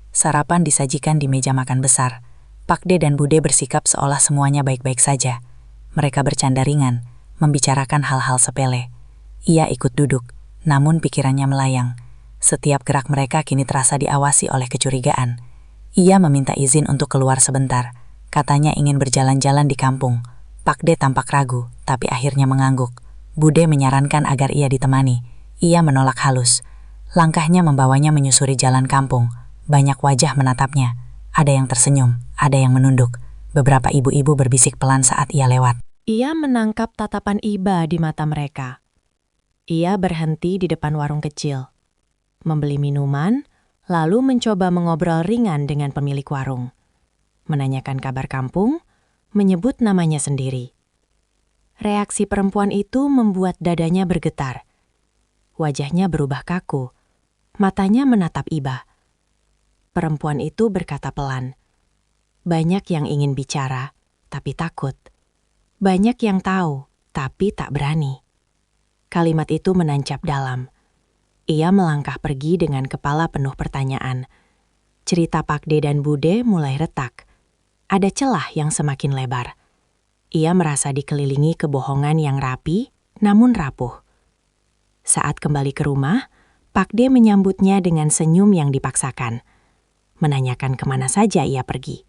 Sarapan disajikan di meja makan besar. Pak D dan Bude bersikap seolah semuanya baik-baik saja. Mereka bercanda ringan, membicarakan hal-hal sepele. Ia ikut duduk, namun pikirannya melayang. Setiap gerak mereka kini terasa diawasi oleh kecurigaan. Ia meminta izin untuk keluar sebentar. Katanya ingin berjalan-jalan di kampung. Pak D tampak ragu, tapi akhirnya mengangguk. Bude menyarankan agar ia ditemani. Ia menolak halus. Langkahnya membawanya menyusuri jalan kampung. Banyak wajah menatapnya. Ada yang tersenyum, ada yang menunduk. Beberapa ibu-ibu berbisik pelan saat ia lewat. Ia menangkap tatapan iba di mata mereka. Ia berhenti di depan warung kecil. Membeli minuman, lalu mencoba mengobrol ringan dengan pemilik warung. Menanyakan kabar kampung, menyebut namanya sendiri. Reaksi perempuan itu membuat dadanya bergetar. Wajahnya berubah kaku. Matanya menatap iba. Perempuan itu berkata pelan. Banyak yang ingin bicara, tapi takut. Banyak yang tahu, tapi tak berani. Kalimat itu menancap dalam. Ia melangkah pergi dengan kepala penuh pertanyaan. Cerita Pak D dan Bude mulai retak. Ada celah yang semakin lebar. Ia merasa dikelilingi kebohongan yang rapi, namun rapuh. Saat kembali ke rumah, Pak D menyambutnya dengan senyum yang dipaksakan. Menanyakan kemana saja ia pergi.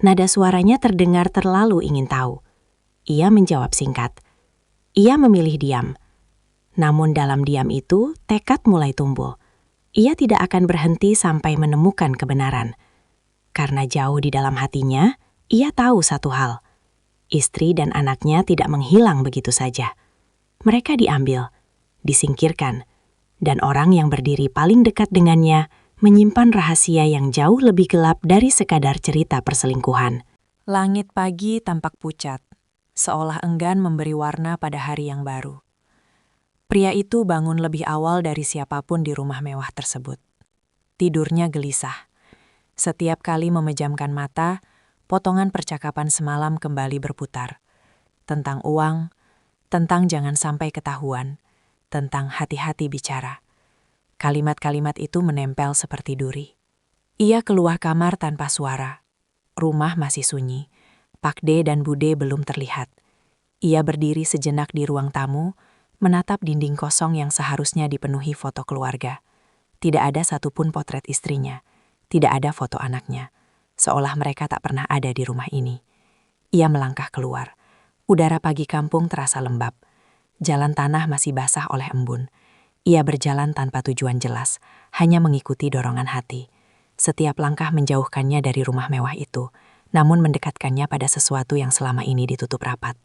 Nada suaranya terdengar terlalu ingin tahu. Ia menjawab singkat. Ia memilih diam. Namun dalam diam itu, tekad mulai tumbuh. Ia tidak akan berhenti sampai menemukan kebenaran. Karena jauh di dalam hatinya, ia tahu satu hal. Istri dan anaknya tidak menghilang begitu saja. Mereka diambil, disingkirkan, dan orang yang berdiri paling dekat dengannya menyimpan rahasia yang jauh lebih gelap dari sekadar cerita perselingkuhan. Langit pagi tampak pucat. seolah enggan memberi warna pada hari yang baru. Pria itu bangun lebih awal dari siapapun di rumah mewah tersebut. Tidurnya gelisah. Setiap kali memejamkan mata, potongan percakapan semalam kembali berputar. Tentang uang, tentang jangan sampai ketahuan, tentang hati-hati bicara. Kalimat-kalimat itu menempel seperti duri. Ia keluar kamar tanpa suara. Rumah masih sunyi. Pak D dan Bude belum terlihat. Ia berdiri sejenak di ruang tamu, menatap dinding kosong yang seharusnya dipenuhi foto keluarga. Tidak ada satupun potret istrinya. Tidak ada foto anaknya. Seolah mereka tak pernah ada di rumah ini. Ia melangkah keluar. Udara pagi kampung terasa lembab. Jalan tanah masih basah oleh embun. Ia berjalan tanpa tujuan jelas, hanya mengikuti dorongan hati. Setiap langkah menjauhkannya dari rumah mewah itu, namun mendekatkannya pada sesuatu yang selama ini ditutup rapat.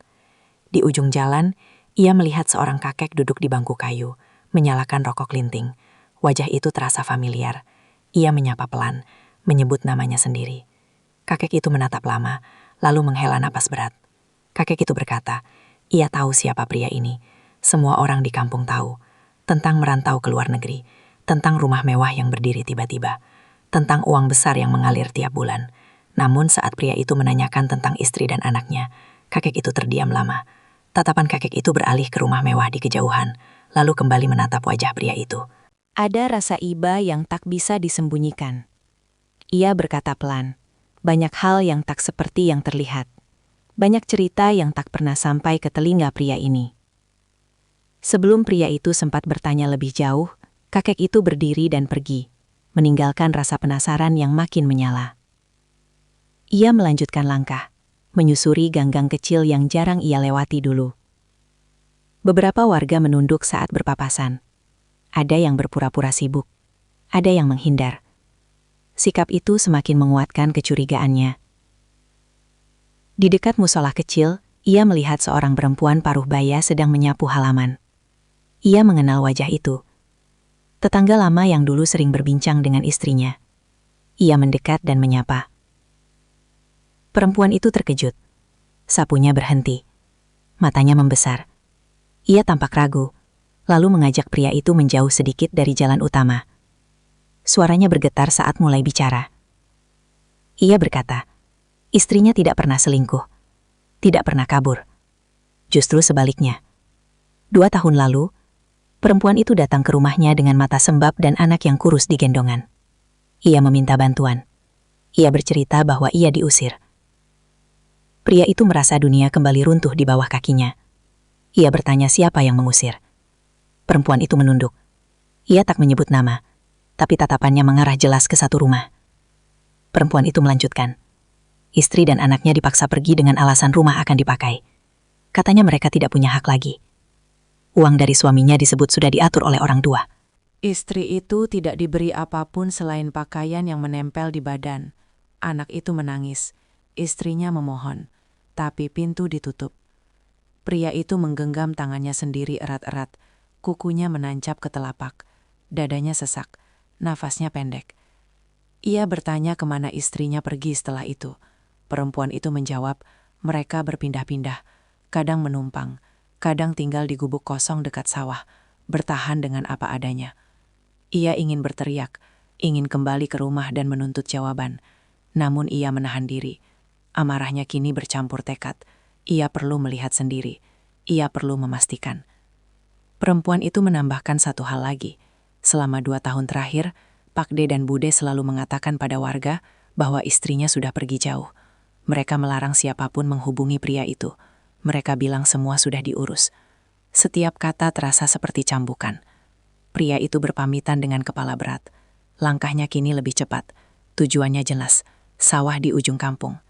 Di ujung jalan, ia melihat seorang kakek duduk di bangku kayu, menyalakan rokok linting. Wajah itu terasa familiar. Ia menyapa pelan, menyebut namanya sendiri. Kakek itu menatap lama, lalu menghela napas berat. Kakek itu berkata, ia tahu siapa pria ini. Semua orang di kampung tahu. Tentang merantau ke luar negeri, tentang rumah mewah yang berdiri tiba-tiba, tentang uang besar yang mengalir tiap bulan. Namun saat pria itu menanyakan tentang istri dan anaknya, kakek itu terdiam lama. Tatapan kakek itu beralih ke rumah mewah di kejauhan, lalu kembali menatap wajah pria itu. Ada rasa iba yang tak bisa disembunyikan. Ia berkata pelan, banyak hal yang tak seperti yang terlihat. Banyak cerita yang tak pernah sampai ke telinga pria ini. Sebelum pria itu sempat bertanya lebih jauh, kakek itu berdiri dan pergi, meninggalkan rasa penasaran yang makin menyala. Ia melanjutkan langkah, menyusuri gang-gang kecil yang jarang ia lewati dulu. Beberapa warga menunduk saat berpapasan. Ada yang berpura-pura sibuk, ada yang menghindar. Sikap itu semakin menguatkan kecurigaannya. Di dekat musola kecil, ia melihat seorang perempuan paruh baya sedang menyapu halaman. Ia mengenal wajah itu. Tetangga lama yang dulu sering berbincang dengan istrinya. Ia mendekat dan menyapa. Perempuan itu terkejut. Sapunya berhenti. Matanya membesar. Ia tampak ragu, lalu mengajak pria itu menjauh sedikit dari jalan utama. Suaranya bergetar saat mulai bicara. Ia berkata, istrinya tidak pernah selingkuh, tidak pernah kabur. Justru sebaliknya. 2 tahun lalu, perempuan itu datang ke rumahnya dengan mata sembab dan anak yang kurus di gendongan. Ia meminta bantuan. Ia bercerita bahwa ia diusir. Pria itu merasa dunia kembali runtuh di bawah kakinya. Ia bertanya siapa yang mengusir. Perempuan itu menunduk. Ia tak menyebut nama, tapi tatapannya mengarah jelas ke satu rumah. Perempuan itu melanjutkan. Istri dan anaknya dipaksa pergi dengan alasan rumah akan dipakai. Katanya mereka tidak punya hak lagi. Uang dari suaminya disebut sudah diatur oleh orang tua. Istri itu tidak diberi apapun selain pakaian yang menempel di badan. Anak itu menangis. Istrinya memohon, tapi pintu ditutup. Pria itu menggenggam tangannya sendiri erat-erat. Kukunya menancap ke telapak. Dadanya sesak. Nafasnya pendek. Ia bertanya kemana istrinya pergi setelah itu. Perempuan itu menjawab, mereka berpindah-pindah. Kadang menumpang, kadang tinggal di gubuk kosong dekat sawah, bertahan dengan apa adanya. Ia ingin berteriak, ingin kembali ke rumah dan menuntut jawaban. Namun ia menahan diri. Amarahnya kini bercampur tekad. Ia perlu melihat sendiri. Ia perlu memastikan. Perempuan itu menambahkan satu hal lagi. Selama 2 tahun terakhir, Pak D dan Bude selalu mengatakan pada warga bahwa istrinya sudah pergi jauh. Mereka melarang siapapun menghubungi pria itu. Mereka bilang semua sudah diurus. Setiap kata terasa seperti cambukan. Pria itu berpamitan dengan kepala berat. Langkahnya kini lebih cepat. Tujuannya jelas, sawah di ujung kampung.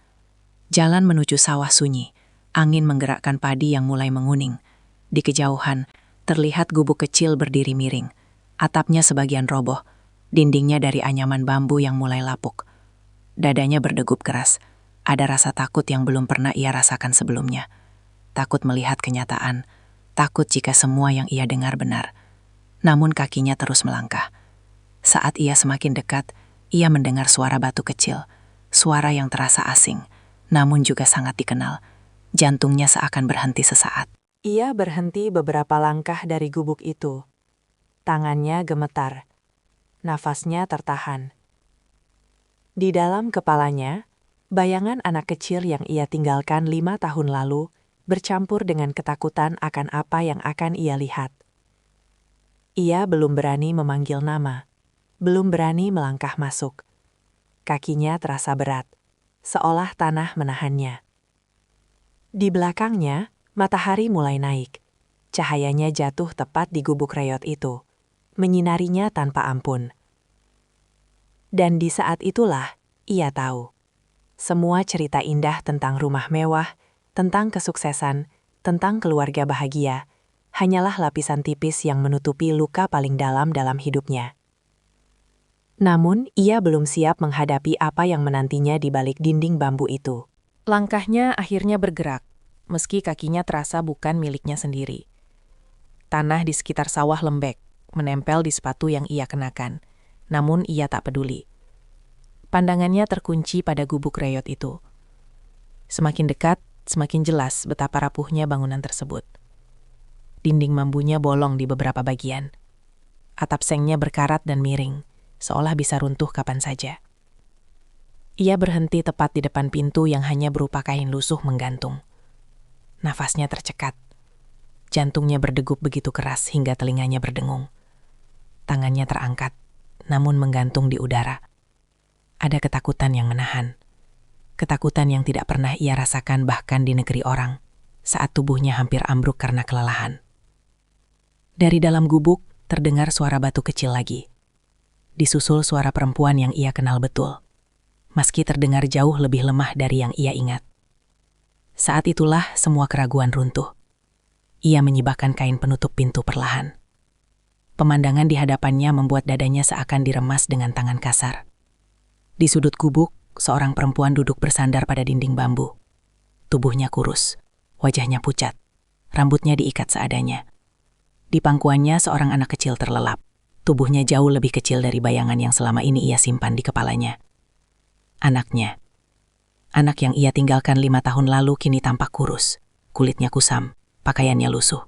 Jalan menuju sawah sunyi. Angin menggerakkan padi yang mulai menguning. Di kejauhan, terlihat gubuk kecil berdiri miring. Atapnya sebagian roboh. Dindingnya dari anyaman bambu yang mulai lapuk. Dadanya berdegup keras. Ada rasa takut yang belum pernah ia rasakan sebelumnya. Takut melihat kenyataan. Takut jika semua yang ia dengar benar. Namun kakinya terus melangkah. Saat ia semakin dekat, ia mendengar suara batu kecil. Suara yang terasa asing, namun juga sangat dikenal. Jantungnya seakan berhenti sesaat. Ia berhenti beberapa langkah dari gubuk itu. Tangannya gemetar. Nafasnya tertahan. Di dalam kepalanya, bayangan anak kecil yang ia tinggalkan 5 tahun lalu bercampur dengan ketakutan akan apa yang akan ia lihat. Ia belum berani memanggil nama, belum berani melangkah masuk. Kakinya terasa berat, seolah tanah menahannya. Di belakangnya, matahari mulai naik. Cahayanya jatuh tepat di gubuk reot itu, menyinarinya tanpa ampun. Dan di saat itulah, ia tahu. Semua cerita indah tentang rumah mewah, tentang kesuksesan, tentang keluarga bahagia, hanyalah lapisan tipis yang menutupi luka paling dalam hidupnya. Namun, ia belum siap menghadapi apa yang menantinya di balik dinding bambu itu. Langkahnya akhirnya bergerak, meski kakinya terasa bukan miliknya sendiri. Tanah di sekitar sawah lembek, menempel di sepatu yang ia kenakan. Namun ia tak peduli. Pandangannya terkunci pada gubuk reot itu. Semakin dekat, semakin jelas betapa rapuhnya bangunan tersebut. Dinding bambunya bolong di beberapa bagian. Atap sengnya berkarat dan miring, seolah bisa runtuh kapan saja. Ia berhenti tepat di depan pintu yang hanya berupa kain lusuh menggantung. Nafasnya tercekat. Jantungnya berdegup begitu keras hingga telinganya berdengung. Tangannya terangkat, namun menggantung di udara. Ada ketakutan yang menahan. Ketakutan yang tidak pernah ia rasakan bahkan di negeri orang, saat tubuhnya hampir ambruk karena kelelahan. Dari dalam gubuk, terdengar suara batu kecil lagi. Disusul suara perempuan yang ia kenal betul. Meski terdengar jauh lebih lemah dari yang ia ingat. Saat itulah semua keraguan runtuh. Ia menyibakkan kain penutup pintu perlahan. Pemandangan di hadapannya membuat dadanya seakan diremas dengan tangan kasar. Di sudut gubuk, seorang perempuan duduk bersandar pada dinding bambu. Tubuhnya kurus, wajahnya pucat, rambutnya diikat seadanya. Di pangkuannya seorang anak kecil terlelap. Tubuhnya jauh lebih kecil dari bayangan yang selama ini ia simpan di kepalanya. Anaknya. Anak yang ia tinggalkan 5 tahun lalu kini tampak kurus, kulitnya kusam, pakaiannya lusuh.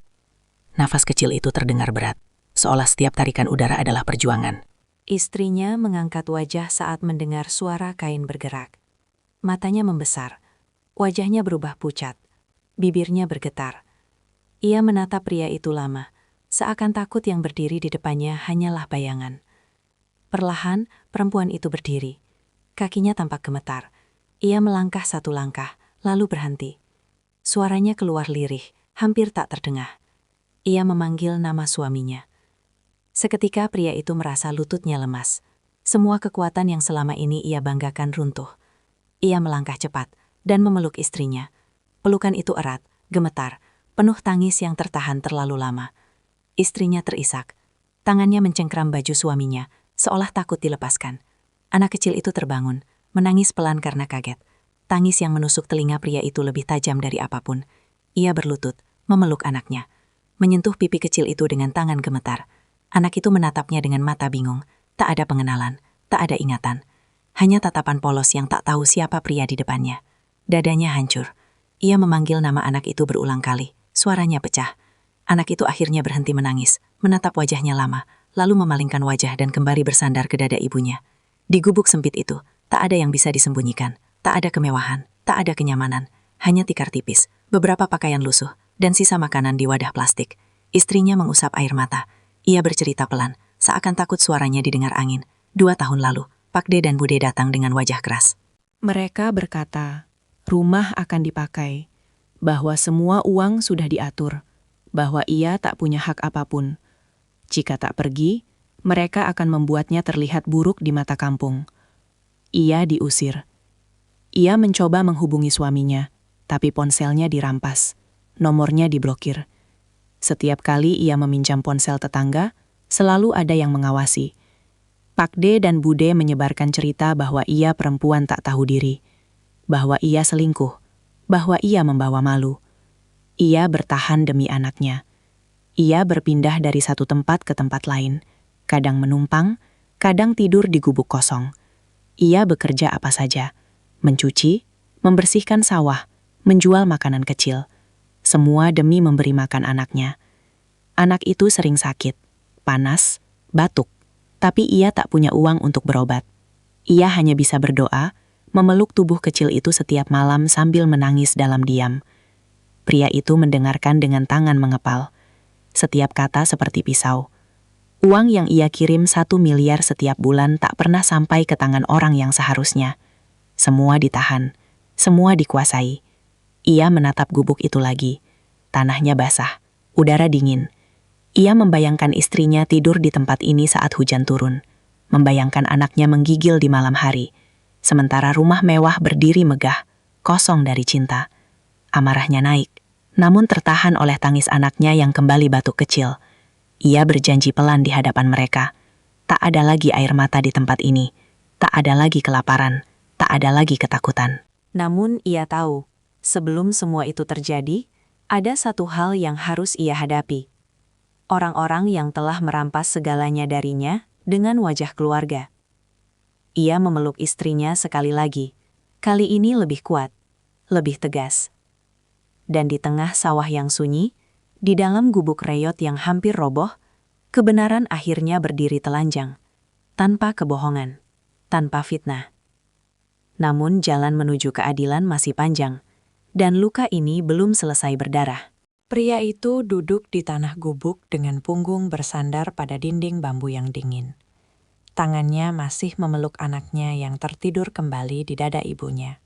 Nafas kecil itu terdengar berat, seolah setiap tarikan udara adalah perjuangan. Istrinya mengangkat wajah saat mendengar suara kain bergerak. Matanya membesar, wajahnya berubah pucat, bibirnya bergetar. Ia menatap pria itu lama, seakan takut yang berdiri di depannya hanyalah bayangan. Perlahan, perempuan itu berdiri. Kakinya tampak gemetar. Ia melangkah 1 langkah, lalu berhenti. Suaranya keluar lirih, hampir tak terdengar. Ia memanggil nama suaminya. Seketika pria itu merasa lututnya lemas. Semua kekuatan yang selama ini ia banggakan runtuh. Ia melangkah cepat dan memeluk istrinya. Pelukan itu erat, gemetar, penuh tangis yang tertahan terlalu lama. Istrinya terisak. Tangannya mencengkram baju suaminya, seolah takut dilepaskan. Anak kecil itu terbangun, menangis pelan karena kaget. Tangis yang menusuk telinga pria itu lebih tajam dari apapun. Ia berlutut, memeluk anaknya. Menyentuh pipi kecil itu dengan tangan gemetar. Anak itu menatapnya dengan mata bingung. Tak ada pengenalan, tak ada ingatan. Hanya tatapan polos yang tak tahu siapa pria di depannya. Dadanya hancur. Ia memanggil nama anak itu berulang kali. Suaranya pecah. Anak itu akhirnya berhenti menangis, menatap wajahnya lama, lalu memalingkan wajah dan kembali bersandar ke dada ibunya. Di gubuk sempit itu, tak ada yang bisa disembunyikan. Tak ada kemewahan, tak ada kenyamanan. Hanya tikar tipis, beberapa pakaian lusuh, dan sisa makanan di wadah plastik. Istrinya mengusap air mata. Ia bercerita pelan, seakan takut suaranya didengar angin. 2 tahun lalu, Pak D dan Bude datang dengan wajah keras. Mereka berkata, rumah akan dipakai, bahwa semua uang sudah diatur, bahwa ia tak punya hak apapun. Jika tak pergi, mereka akan membuatnya terlihat buruk di mata kampung. Ia diusir. Ia mencoba menghubungi suaminya, tapi ponselnya dirampas, nomornya diblokir. Setiap kali ia meminjam ponsel tetangga, selalu ada yang mengawasi. Pak D dan Bude menyebarkan cerita bahwa ia perempuan tak tahu diri, bahwa ia selingkuh, bahwa ia membawa malu. Ia bertahan demi anaknya. Ia berpindah dari satu tempat ke tempat lain, kadang menumpang, kadang tidur di gubuk kosong. Ia bekerja apa saja, mencuci, membersihkan sawah, menjual makanan kecil. Semua demi memberi makan anaknya. Anak itu sering sakit, panas, batuk. Tapi ia tak punya uang untuk berobat. Ia hanya bisa berdoa, memeluk tubuh kecil itu setiap malam sambil menangis dalam diam. Pria itu mendengarkan dengan tangan mengepal. Setiap kata seperti pisau. Uang yang ia kirim 1 miliar setiap bulan tak pernah sampai ke tangan orang yang seharusnya. Semua ditahan, semua dikuasai. Ia menatap gubuk itu lagi. Tanahnya basah, udara dingin. Ia membayangkan istrinya tidur di tempat ini saat hujan turun. Membayangkan anaknya menggigil di malam hari. Sementara rumah mewah berdiri megah, kosong dari cinta. Amarahnya naik, namun tertahan oleh tangis anaknya yang kembali batuk kecil. Ia berjanji pelan di hadapan mereka. Tak ada lagi air mata di tempat ini. Tak ada lagi kelaparan. Tak ada lagi ketakutan. Namun ia tahu, sebelum semua itu terjadi, ada satu hal yang harus ia hadapi. Orang-orang yang telah merampas segalanya darinya dengan wajah keluarga. Ia memeluk istrinya sekali lagi. Kali ini lebih kuat, lebih tegas. Dan di tengah sawah yang sunyi, di dalam gubuk reyot yang hampir roboh, kebenaran akhirnya berdiri telanjang, tanpa kebohongan, tanpa fitnah. Namun jalan menuju keadilan masih panjang, dan luka ini belum selesai berdarah. Pria itu duduk di tanah gubuk dengan punggung bersandar pada dinding bambu yang dingin. Tangannya masih memeluk anaknya yang tertidur kembali di dada ibunya.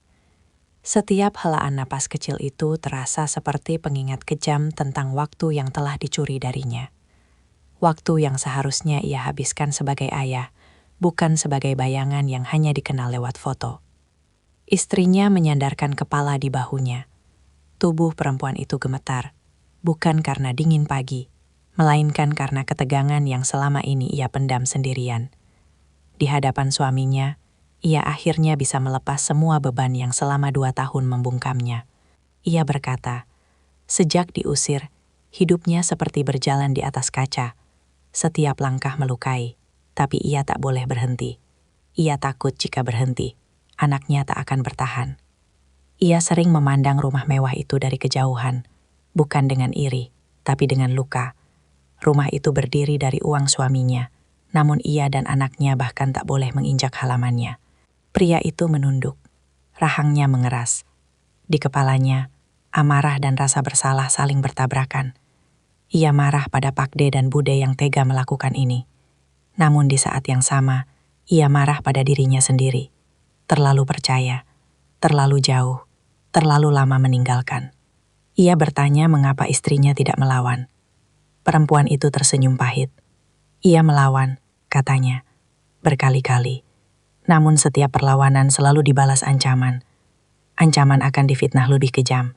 Setiap helaan napas kecil itu terasa seperti pengingat kejam tentang waktu yang telah dicuri darinya. Waktu yang seharusnya ia habiskan sebagai ayah, bukan sebagai bayangan yang hanya dikenal lewat foto. Istrinya menyandarkan kepala di bahunya. Tubuh perempuan itu gemetar. Bukan karena dingin pagi, melainkan karena ketegangan yang selama ini ia pendam sendirian. Di hadapan suaminya, ia akhirnya bisa melepas semua beban yang selama 2 tahun membungkamnya. Ia berkata, sejak diusir, hidupnya seperti berjalan di atas kaca. Setiap langkah melukai, tapi ia tak boleh berhenti. Ia takut jika berhenti, anaknya tak akan bertahan. Ia sering memandang rumah mewah itu dari kejauhan, bukan dengan iri, tapi dengan luka. Rumah itu berdiri dari uang suaminya, namun ia dan anaknya bahkan tak boleh menginjak halamannya. Pria itu menunduk, rahangnya mengeras. Di kepalanya, amarah dan rasa bersalah saling bertabrakan. Ia marah pada Pakde dan Bude yang tega melakukan ini. Namun di saat yang sama, ia marah pada dirinya sendiri. Terlalu percaya, terlalu jauh, terlalu lama meninggalkan. Ia bertanya mengapa istrinya tidak melawan. Perempuan itu tersenyum pahit. Ia melawan, katanya, berkali-kali. Namun setiap perlawanan selalu dibalas ancaman. Ancaman akan difitnah lebih kejam.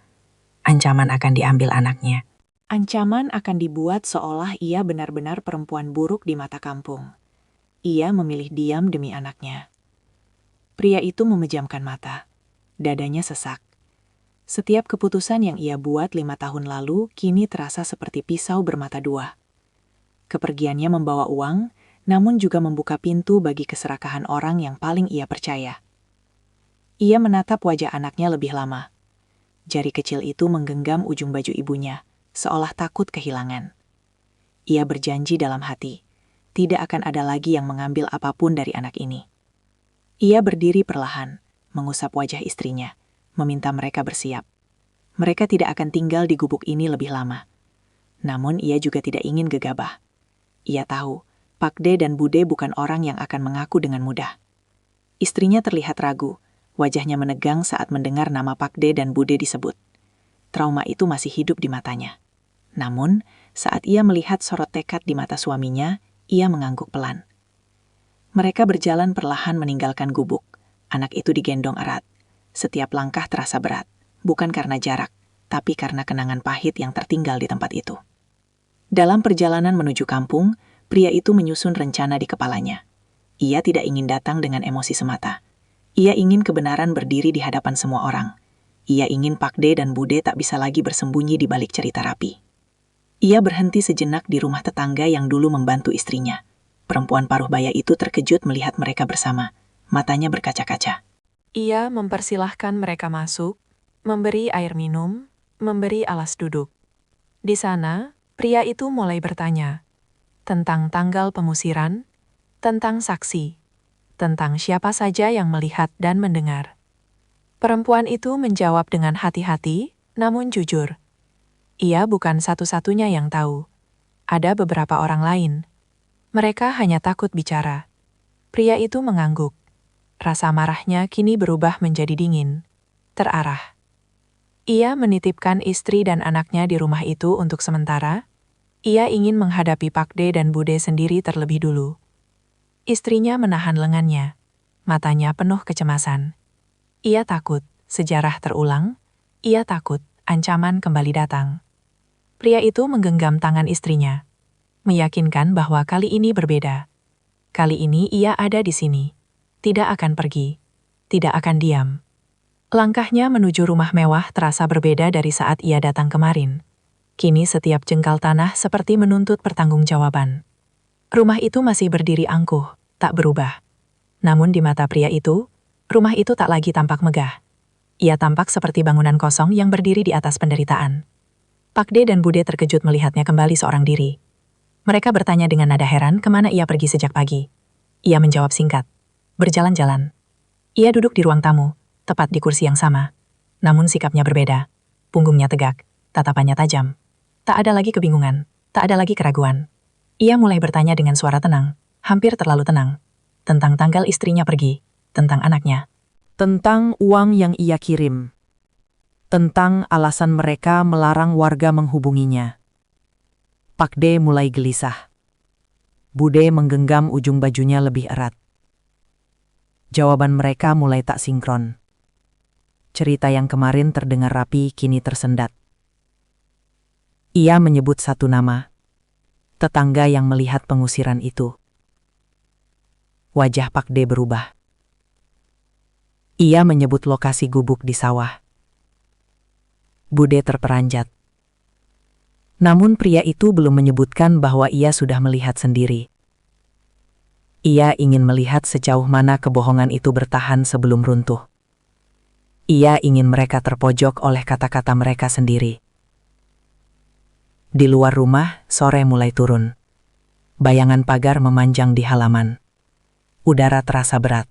Ancaman akan diambil anaknya. Ancaman akan dibuat seolah ia benar-benar perempuan buruk di mata kampung. Ia memilih diam demi anaknya. Pria itu memejamkan mata. Dadanya sesak. Setiap keputusan yang ia buat 5 tahun lalu kini terasa seperti pisau bermata dua. Kepergiannya membawa uang, namun juga membuka pintu bagi keserakahan orang yang paling ia percaya. Ia menatap wajah anaknya lebih lama. Jari kecil itu menggenggam ujung baju ibunya, seolah takut kehilangan. Ia berjanji dalam hati, tidak akan ada lagi yang mengambil apapun dari anak ini. Ia berdiri perlahan, mengusap wajah istrinya, meminta mereka bersiap. Mereka tidak akan tinggal di gubuk ini lebih lama. Namun ia juga tidak ingin gegabah. Ia tahu, Pakde dan Bude bukan orang yang akan mengaku dengan mudah. Istrinya terlihat ragu, wajahnya menegang saat mendengar nama Pakde dan Bude disebut. Trauma itu masih hidup di matanya. Namun, saat ia melihat sorot tekad di mata suaminya, ia mengangguk pelan. Mereka berjalan perlahan meninggalkan gubuk. Anak itu digendong erat. Setiap langkah terasa berat, bukan karena jarak, tapi karena kenangan pahit yang tertinggal di tempat itu. Dalam perjalanan menuju kampung, pria itu menyusun rencana di kepalanya. Ia tidak ingin datang dengan emosi semata. Ia ingin kebenaran berdiri di hadapan semua orang. Ia ingin Pakde dan Bude tak bisa lagi bersembunyi di balik cerita rapi. Ia berhenti sejenak di rumah tetangga yang dulu membantu istrinya. Perempuan paruh baya itu terkejut melihat mereka bersama. Matanya berkaca-kaca. Ia mempersilahkan mereka masuk, memberi air minum, memberi alas duduk. Di sana, pria itu mulai bertanya tentang tanggal pengusiran, tentang saksi, tentang siapa saja yang melihat dan mendengar. Perempuan itu menjawab dengan hati-hati, namun jujur. Ia bukan satu-satunya yang tahu. Ada beberapa orang lain. Mereka hanya takut bicara. Pria itu mengangguk. Rasa marahnya kini berubah menjadi dingin, terarah. Ia menitipkan istri dan anaknya di rumah itu untuk sementara. Ia ingin menghadapi Pak De dan Bude sendiri terlebih dulu. Istrinya menahan lengannya. Matanya penuh kecemasan. Ia takut sejarah terulang. Ia takut ancaman kembali datang. Pria itu menggenggam tangan istrinya, meyakinkan bahwa kali ini berbeda. Kali ini ia ada di sini. Tidak akan pergi. Tidak akan diam. Langkahnya menuju rumah mewah terasa berbeda dari saat ia datang kemarin. Kini setiap jengkal tanah seperti menuntut pertanggungjawaban. Rumah itu masih berdiri angkuh, tak berubah. Namun di mata pria itu, rumah itu tak lagi tampak megah. Ia tampak seperti bangunan kosong yang berdiri di atas penderitaan. Pak De dan Bude terkejut melihatnya kembali seorang diri. Mereka bertanya dengan nada heran kemana ia pergi sejak pagi. Ia menjawab singkat, berjalan-jalan. Ia duduk di ruang tamu, tepat di kursi yang sama. Namun sikapnya berbeda. Punggungnya tegak, tatapannya tajam. Tak ada lagi kebingungan, tak ada lagi keraguan. Ia mulai bertanya dengan suara tenang, hampir terlalu tenang. Tentang tanggal istrinya pergi, tentang anaknya. Tentang uang yang ia kirim. Tentang alasan mereka melarang warga menghubunginya. Pak De mulai gelisah. Bude menggenggam ujung bajunya lebih erat. Jawaban mereka mulai tak sinkron. Cerita yang kemarin terdengar rapi kini tersendat. Ia menyebut satu nama. Tetangga yang melihat pengusiran itu. Wajah Pak De berubah. Ia menyebut lokasi gubuk di sawah. Bude terperanjat. Namun pria itu belum menyebutkan bahwa ia sudah melihat sendiri. Ia ingin melihat sejauh mana kebohongan itu bertahan sebelum runtuh. Ia ingin mereka terpojok oleh kata-kata mereka sendiri. Di luar rumah, sore mulai turun. Bayangan pagar memanjang di halaman. Udara terasa berat.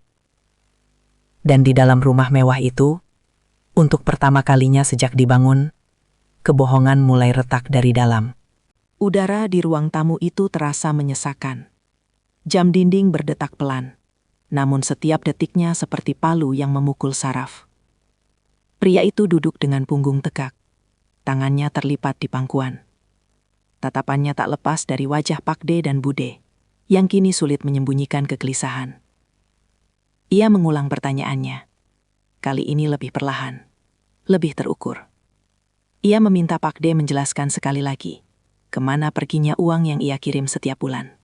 Dan di dalam rumah mewah itu, untuk pertama kalinya sejak dibangun, kebohongan mulai retak dari dalam. Udara di ruang tamu itu terasa menyesakan. Jam dinding berdetak pelan, namun setiap detiknya seperti palu yang memukul saraf. Pria itu duduk dengan punggung tegak. Tangannya terlipat di pangkuan. Tatapannya tak lepas dari wajah Pak De dan Bude, yang kini sulit menyembunyikan kegelisahan. Ia mengulang pertanyaannya. Kali ini lebih perlahan, lebih terukur. Ia meminta Pak De menjelaskan sekali lagi, kemana perginya uang yang ia kirim setiap bulan.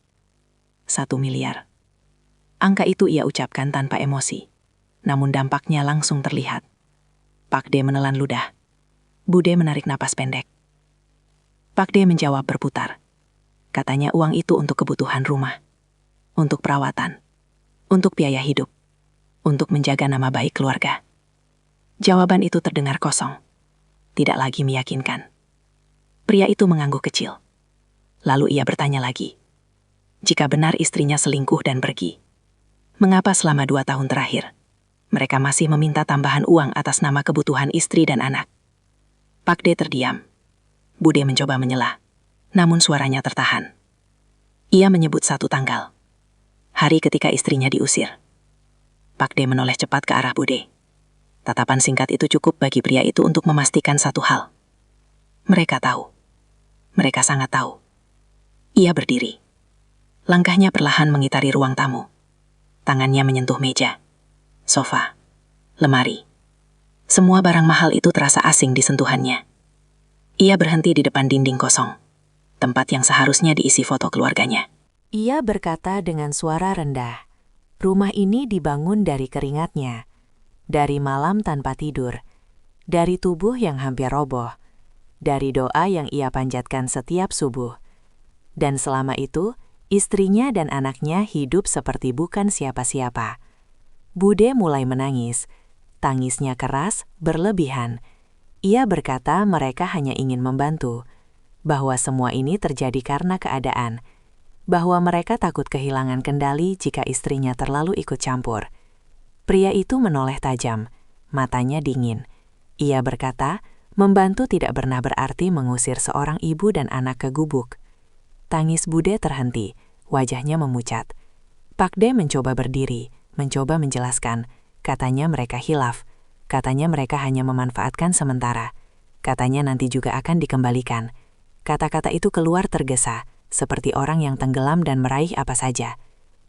1 miliar. Angka itu ia ucapkan tanpa emosi, namun dampaknya langsung terlihat. Pak De menelan ludah. Bude menarik napas pendek. Pak De menjawab berputar. Katanya uang itu untuk kebutuhan rumah, untuk perawatan, untuk biaya hidup, untuk menjaga nama baik keluarga. Jawaban itu terdengar kosong, tidak lagi meyakinkan. Pria itu mengangguk kecil. Lalu ia bertanya lagi. Jika benar istrinya selingkuh dan pergi, mengapa selama 2 tahun terakhir mereka masih meminta tambahan uang atas nama kebutuhan istri dan anak? Pak De terdiam. Bude mencoba menyelah, namun suaranya tertahan. Ia menyebut satu tanggal. Hari ketika istrinya diusir. Pak De menoleh cepat ke arah Bude. Tatapan singkat itu cukup bagi pria itu untuk memastikan satu hal. Mereka tahu. Mereka sangat tahu. Ia berdiri. Langkahnya perlahan mengitari ruang tamu. Tangannya menyentuh meja, sofa, lemari. Semua barang mahal itu terasa asing di sentuhannya. Ia berhenti di depan dinding kosong, tempat yang seharusnya diisi foto keluarganya. Ia berkata dengan suara rendah, rumah ini dibangun dari keringatnya, dari malam tanpa tidur, dari tubuh yang hampir roboh, dari doa yang ia panjatkan setiap subuh. Dan selama itu, istrinya dan anaknya hidup seperti bukan siapa-siapa. Bude mulai menangis. Tangisnya keras, berlebihan. Ia berkata mereka hanya ingin membantu, bahwa semua ini terjadi karena keadaan, bahwa mereka takut kehilangan kendali jika istrinya terlalu ikut campur. Pria itu menoleh tajam, matanya dingin. Ia berkata, membantu tidak pernah berarti mengusir seorang ibu dan anak ke gubuk. Tangis Bude terhenti, wajahnya memucat. Pak De mencoba berdiri, mencoba menjelaskan. Katanya mereka hilaf. Katanya mereka hanya memanfaatkan sementara. Katanya nanti juga akan dikembalikan. Kata-kata itu keluar tergesa, seperti orang yang tenggelam dan meraih apa saja.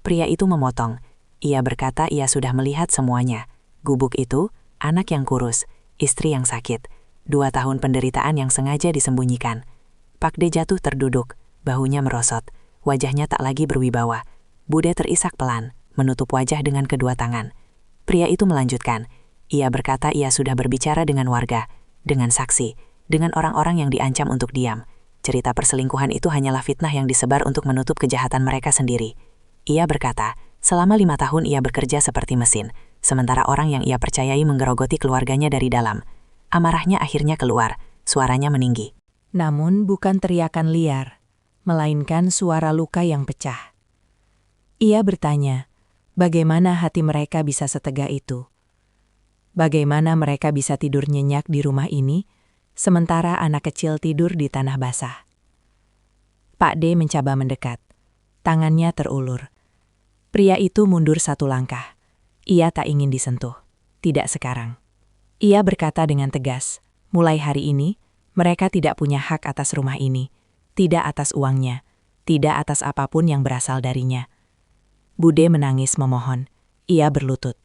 Pria itu memotong. Ia berkata ia sudah melihat semuanya. Gubuk itu, anak yang kurus, istri yang sakit, 2 tahun penderitaan yang sengaja disembunyikan. Pak De jatuh terduduk, bahunya merosot, wajahnya tak lagi berwibawa. Bude terisak pelan, menutup wajah dengan kedua tangan. Pria itu melanjutkan. Ia berkata ia sudah berbicara dengan warga, dengan saksi, dengan orang-orang yang diancam untuk diam. Cerita perselingkuhan itu hanyalah fitnah yang disebar untuk menutup kejahatan mereka sendiri. Ia berkata, selama 5 tahun ia bekerja seperti mesin, sementara orang yang ia percayai menggerogoti keluarganya dari dalam. Amarahnya akhirnya keluar, suaranya meninggi. Namun bukan teriakan liar, melainkan suara luka yang pecah. Ia bertanya, bagaimana hati mereka bisa setegak itu? Bagaimana mereka bisa tidur nyenyak di rumah ini, sementara anak kecil tidur di tanah basah? Pak D mencoba mendekat. Tangannya terulur. Pria itu mundur 1 langkah. Ia tak ingin disentuh. Tidak sekarang. Ia berkata dengan tegas, mulai hari ini, mereka tidak punya hak atas rumah ini, tidak atas uangnya, tidak atas apapun yang berasal darinya. Bude menangis memohon. Ia berlutut,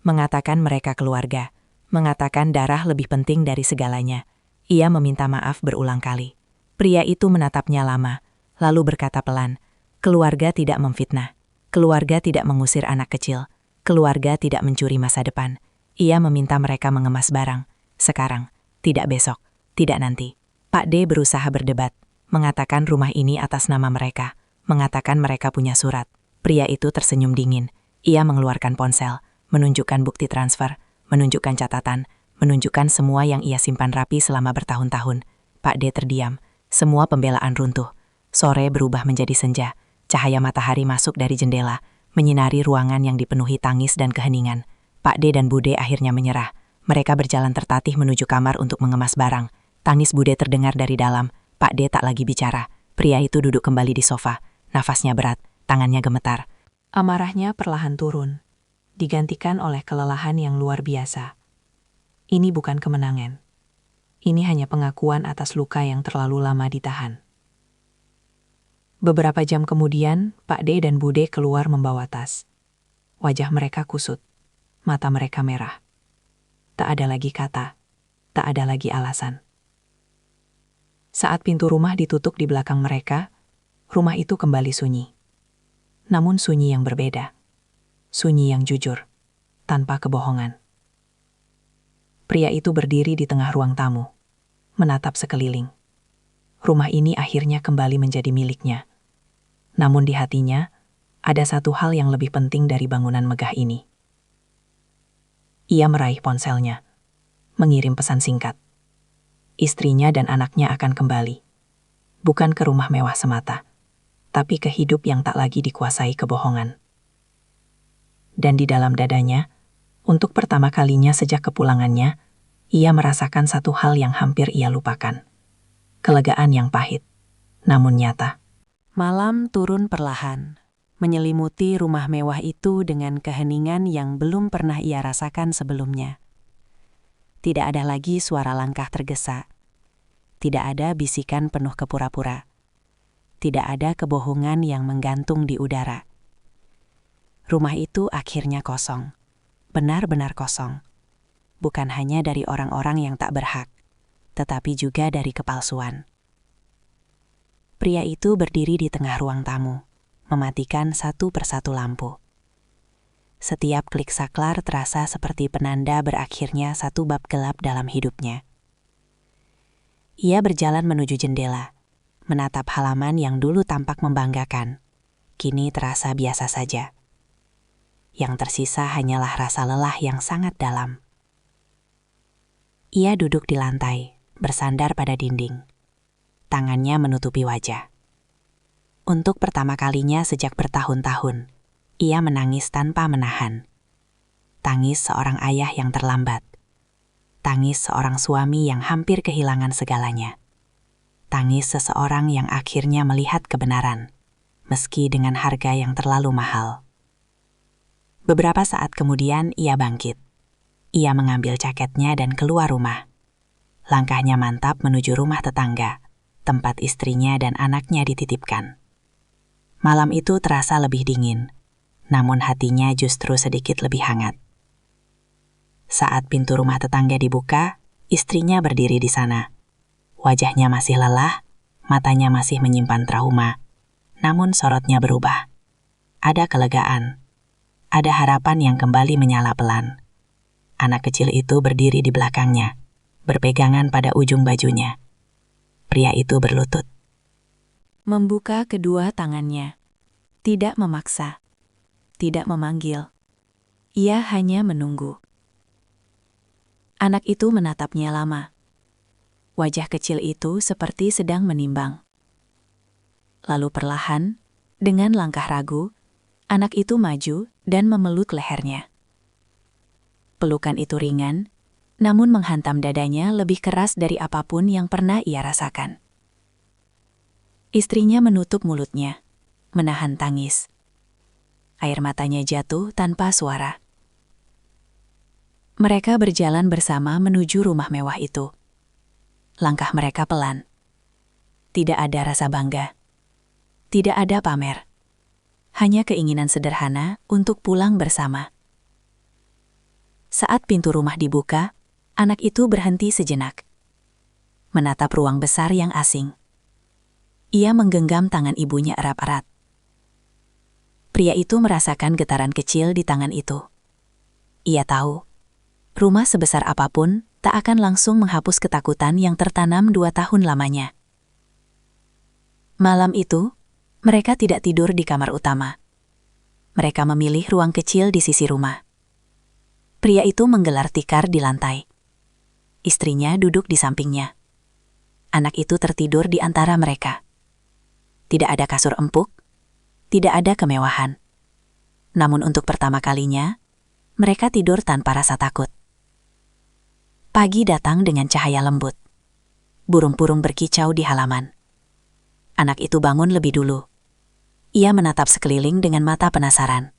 mengatakan mereka keluarga, mengatakan darah lebih penting dari segalanya. Ia meminta maaf berulang kali. Pria itu menatapnya lama, lalu berkata pelan, keluarga tidak memfitnah, keluarga tidak mengusir anak kecil, keluarga tidak mencuri masa depan. Ia meminta mereka mengemas barang, sekarang, tidak besok, tidak nanti. Pak D berusaha berdebat, mengatakan rumah ini atas nama mereka, mengatakan mereka punya surat. Pria itu tersenyum dingin. Ia mengeluarkan ponsel, menunjukkan bukti transfer, menunjukkan catatan, menunjukkan semua yang ia simpan rapi selama bertahun-tahun. Pak D terdiam. Semua pembelaan runtuh. Sore berubah menjadi senja. Cahaya matahari masuk dari jendela, menyinari ruangan yang dipenuhi tangis dan keheningan. Pak D dan Bude akhirnya menyerah. Mereka berjalan tertatih menuju kamar untuk mengemas barang. Tangis Bude terdengar dari dalam. Pak D tak lagi bicara. Pria itu duduk kembali di sofa. Nafasnya berat, tangannya gemetar. Amarahnya perlahan turun, digantikan oleh kelelahan yang luar biasa. Ini bukan kemenangan. Ini hanya pengakuan atas luka yang terlalu lama ditahan. Beberapa jam kemudian, Pak D dan Bude keluar membawa tas. Wajah mereka kusut, mata mereka merah. Tak ada lagi kata, tak ada lagi alasan. Saat pintu rumah ditutup di belakang mereka, rumah itu kembali sunyi. Namun sunyi yang berbeda. Sunyi yang jujur, tanpa kebohongan. Pria itu berdiri di tengah ruang tamu, menatap sekeliling. Rumah ini akhirnya kembali menjadi miliknya. Namun di hatinya, ada satu hal yang lebih penting dari bangunan megah ini. Ia meraih ponselnya, mengirim pesan singkat. Istrinya dan anaknya akan kembali. Bukan ke rumah mewah semata, tapi ke hidup yang tak lagi dikuasai kebohongan. Dan di dalam dadanya, untuk pertama kalinya sejak kepulangannya, ia merasakan satu hal yang hampir ia lupakan. Kelegaan yang pahit, namun nyata. Malam turun perlahan, menyelimuti rumah mewah itu dengan keheningan yang belum pernah ia rasakan sebelumnya. Tidak ada lagi suara langkah tergesa. Tidak ada bisikan penuh kepura-pura. Tidak ada kebohongan yang menggantung di udara. Rumah itu akhirnya kosong. Benar-benar kosong. Bukan hanya dari orang-orang yang tak berhak, tetapi juga dari kepalsuan. Pria itu berdiri di tengah ruang tamu, mematikan satu persatu lampu. Setiap klik saklar terasa seperti penanda berakhirnya satu bab gelap dalam hidupnya. Ia berjalan menuju jendela, menatap halaman yang dulu tampak membanggakan, kini terasa biasa saja. Yang tersisa hanyalah rasa lelah yang sangat dalam. Ia duduk di lantai, bersandar pada dinding. Tangannya menutupi wajah. Untuk pertama kalinya sejak bertahun-tahun, ia menangis tanpa menahan. Tangis seorang ayah yang terlambat. Tangis seorang suami yang hampir kehilangan segalanya. Tangis seseorang yang akhirnya melihat kebenaran, meski dengan harga yang terlalu mahal. Beberapa saat kemudian ia bangkit. Ia mengambil jaketnya dan keluar rumah. Langkahnya mantap menuju rumah tetangga, tempat istrinya dan anaknya dititipkan. Malam itu terasa lebih dingin, namun hatinya justru sedikit lebih hangat. Saat pintu rumah tetangga dibuka, istrinya berdiri di sana. Wajahnya masih lelah, matanya masih menyimpan trauma, namun sorotnya berubah. Ada kelegaan, ada harapan yang kembali menyala pelan. Anak kecil itu berdiri di belakangnya, berpegangan pada ujung bajunya. Pria itu berlutut. Membuka kedua tangannya. Tidak memaksa. Tidak memanggil. Ia hanya menunggu. Anak itu menatapnya lama. Wajah kecil itu seperti sedang menimbang. Lalu perlahan, dengan langkah ragu, anak itu maju dan memeluk lehernya. Pelukan itu ringan, namun menghantam dadanya lebih keras dari apapun yang pernah ia rasakan. Istrinya menutup mulutnya, menahan tangis. Air matanya jatuh tanpa suara. Mereka berjalan bersama menuju rumah mewah itu. Langkah mereka pelan. Tidak ada rasa bangga. Tidak ada pamer. Hanya keinginan sederhana untuk pulang bersama. Saat pintu rumah dibuka, anak itu berhenti sejenak. Menatap ruang besar yang asing. Ia menggenggam tangan ibunya erat-erat. Pria itu merasakan getaran kecil di tangan itu. Ia tahu, rumah sebesar apapun tak akan langsung menghapus ketakutan yang tertanam 2 tahun lamanya. Malam itu, mereka tidak tidur di kamar utama. Mereka memilih ruang kecil di sisi rumah. Pria itu menggelar tikar di lantai. Istrinya duduk di sampingnya. Anak itu tertidur di antara mereka. Tidak ada kasur empuk, tidak ada kemewahan. Namun untuk pertama kalinya, mereka tidur tanpa rasa takut. Pagi datang dengan cahaya lembut. Burung-burung berkicau di halaman. Anak itu bangun lebih dulu. Ia menatap sekeliling dengan mata penasaran.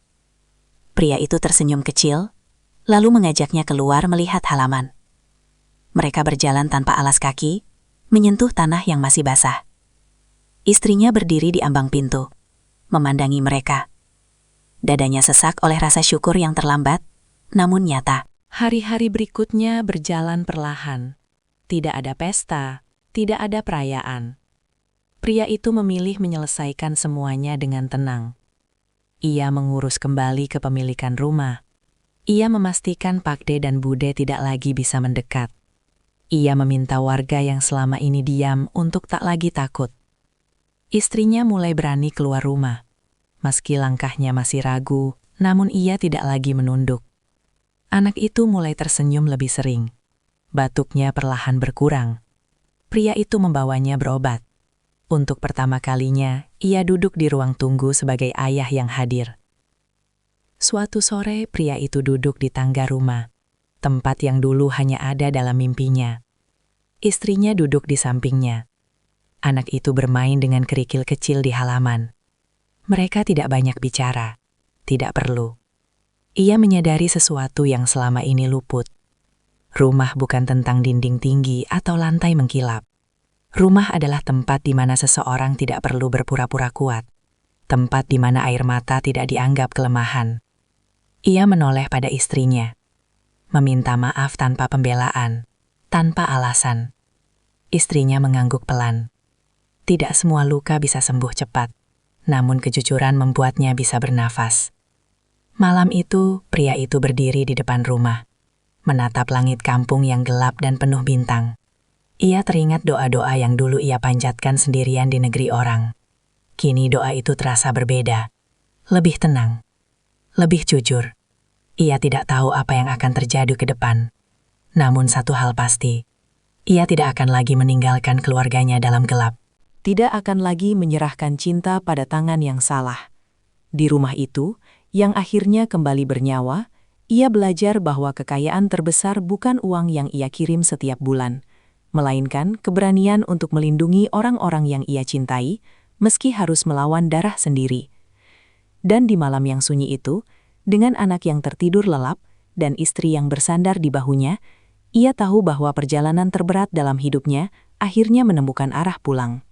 Pria itu tersenyum kecil, lalu mengajaknya keluar melihat halaman. Mereka berjalan tanpa alas kaki, menyentuh tanah yang masih basah. Istrinya berdiri di ambang pintu, memandangi mereka. Dadanya sesak oleh rasa syukur yang terlambat, namun nyata. Hari-hari berikutnya berjalan perlahan. Tidak ada pesta, tidak ada perayaan. Pria itu memilih menyelesaikan semuanya dengan tenang. Ia mengurus kembali kepemilikan rumah. Ia memastikan Pakde dan Bude tidak lagi bisa mendekat. Ia meminta warga yang selama ini diam untuk tak lagi takut. Istrinya mulai berani keluar rumah. Meski langkahnya masih ragu, namun ia tidak lagi menunduk. Anak itu mulai tersenyum lebih sering. Batuknya perlahan berkurang. Pria itu membawanya berobat. Untuk pertama kalinya, ia duduk di ruang tunggu sebagai ayah yang hadir. Suatu sore, pria itu duduk di tangga rumah, tempat yang dulu hanya ada dalam mimpinya. Istrinya duduk di sampingnya. Anak itu bermain dengan kerikil kecil di halaman. Mereka tidak banyak bicara, tidak perlu. Ia menyadari sesuatu yang selama ini luput. Rumah bukan tentang dinding tinggi atau lantai mengkilap. Rumah adalah tempat di mana seseorang tidak perlu berpura-pura kuat. Tempat di mana air mata tidak dianggap kelemahan. Ia menoleh pada istrinya, meminta maaf tanpa pembelaan, tanpa alasan. Istrinya mengangguk pelan. Tidak semua luka bisa sembuh cepat, namun kejujuran membuatnya bisa bernafas. Malam itu, pria itu berdiri di depan rumah, menatap langit kampung yang gelap dan penuh bintang. Ia teringat doa-doa yang dulu ia panjatkan sendirian di negeri orang. Kini doa itu terasa berbeda, lebih tenang. Lebih jujur, ia tidak tahu apa yang akan terjadi ke depan. Namun satu hal pasti, ia tidak akan lagi meninggalkan keluarganya dalam gelap. Tidak akan lagi menyerahkan cinta pada tangan yang salah. Di rumah itu, yang akhirnya kembali bernyawa, ia belajar bahwa kekayaan terbesar bukan uang yang ia kirim setiap bulan, melainkan keberanian untuk melindungi orang-orang yang ia cintai, meski harus melawan darah sendiri. Dan di malam yang sunyi itu, dengan anak yang tertidur lelap dan istri yang bersandar di bahunya, ia tahu bahwa perjalanan terberat dalam hidupnya akhirnya menemukan arah pulang.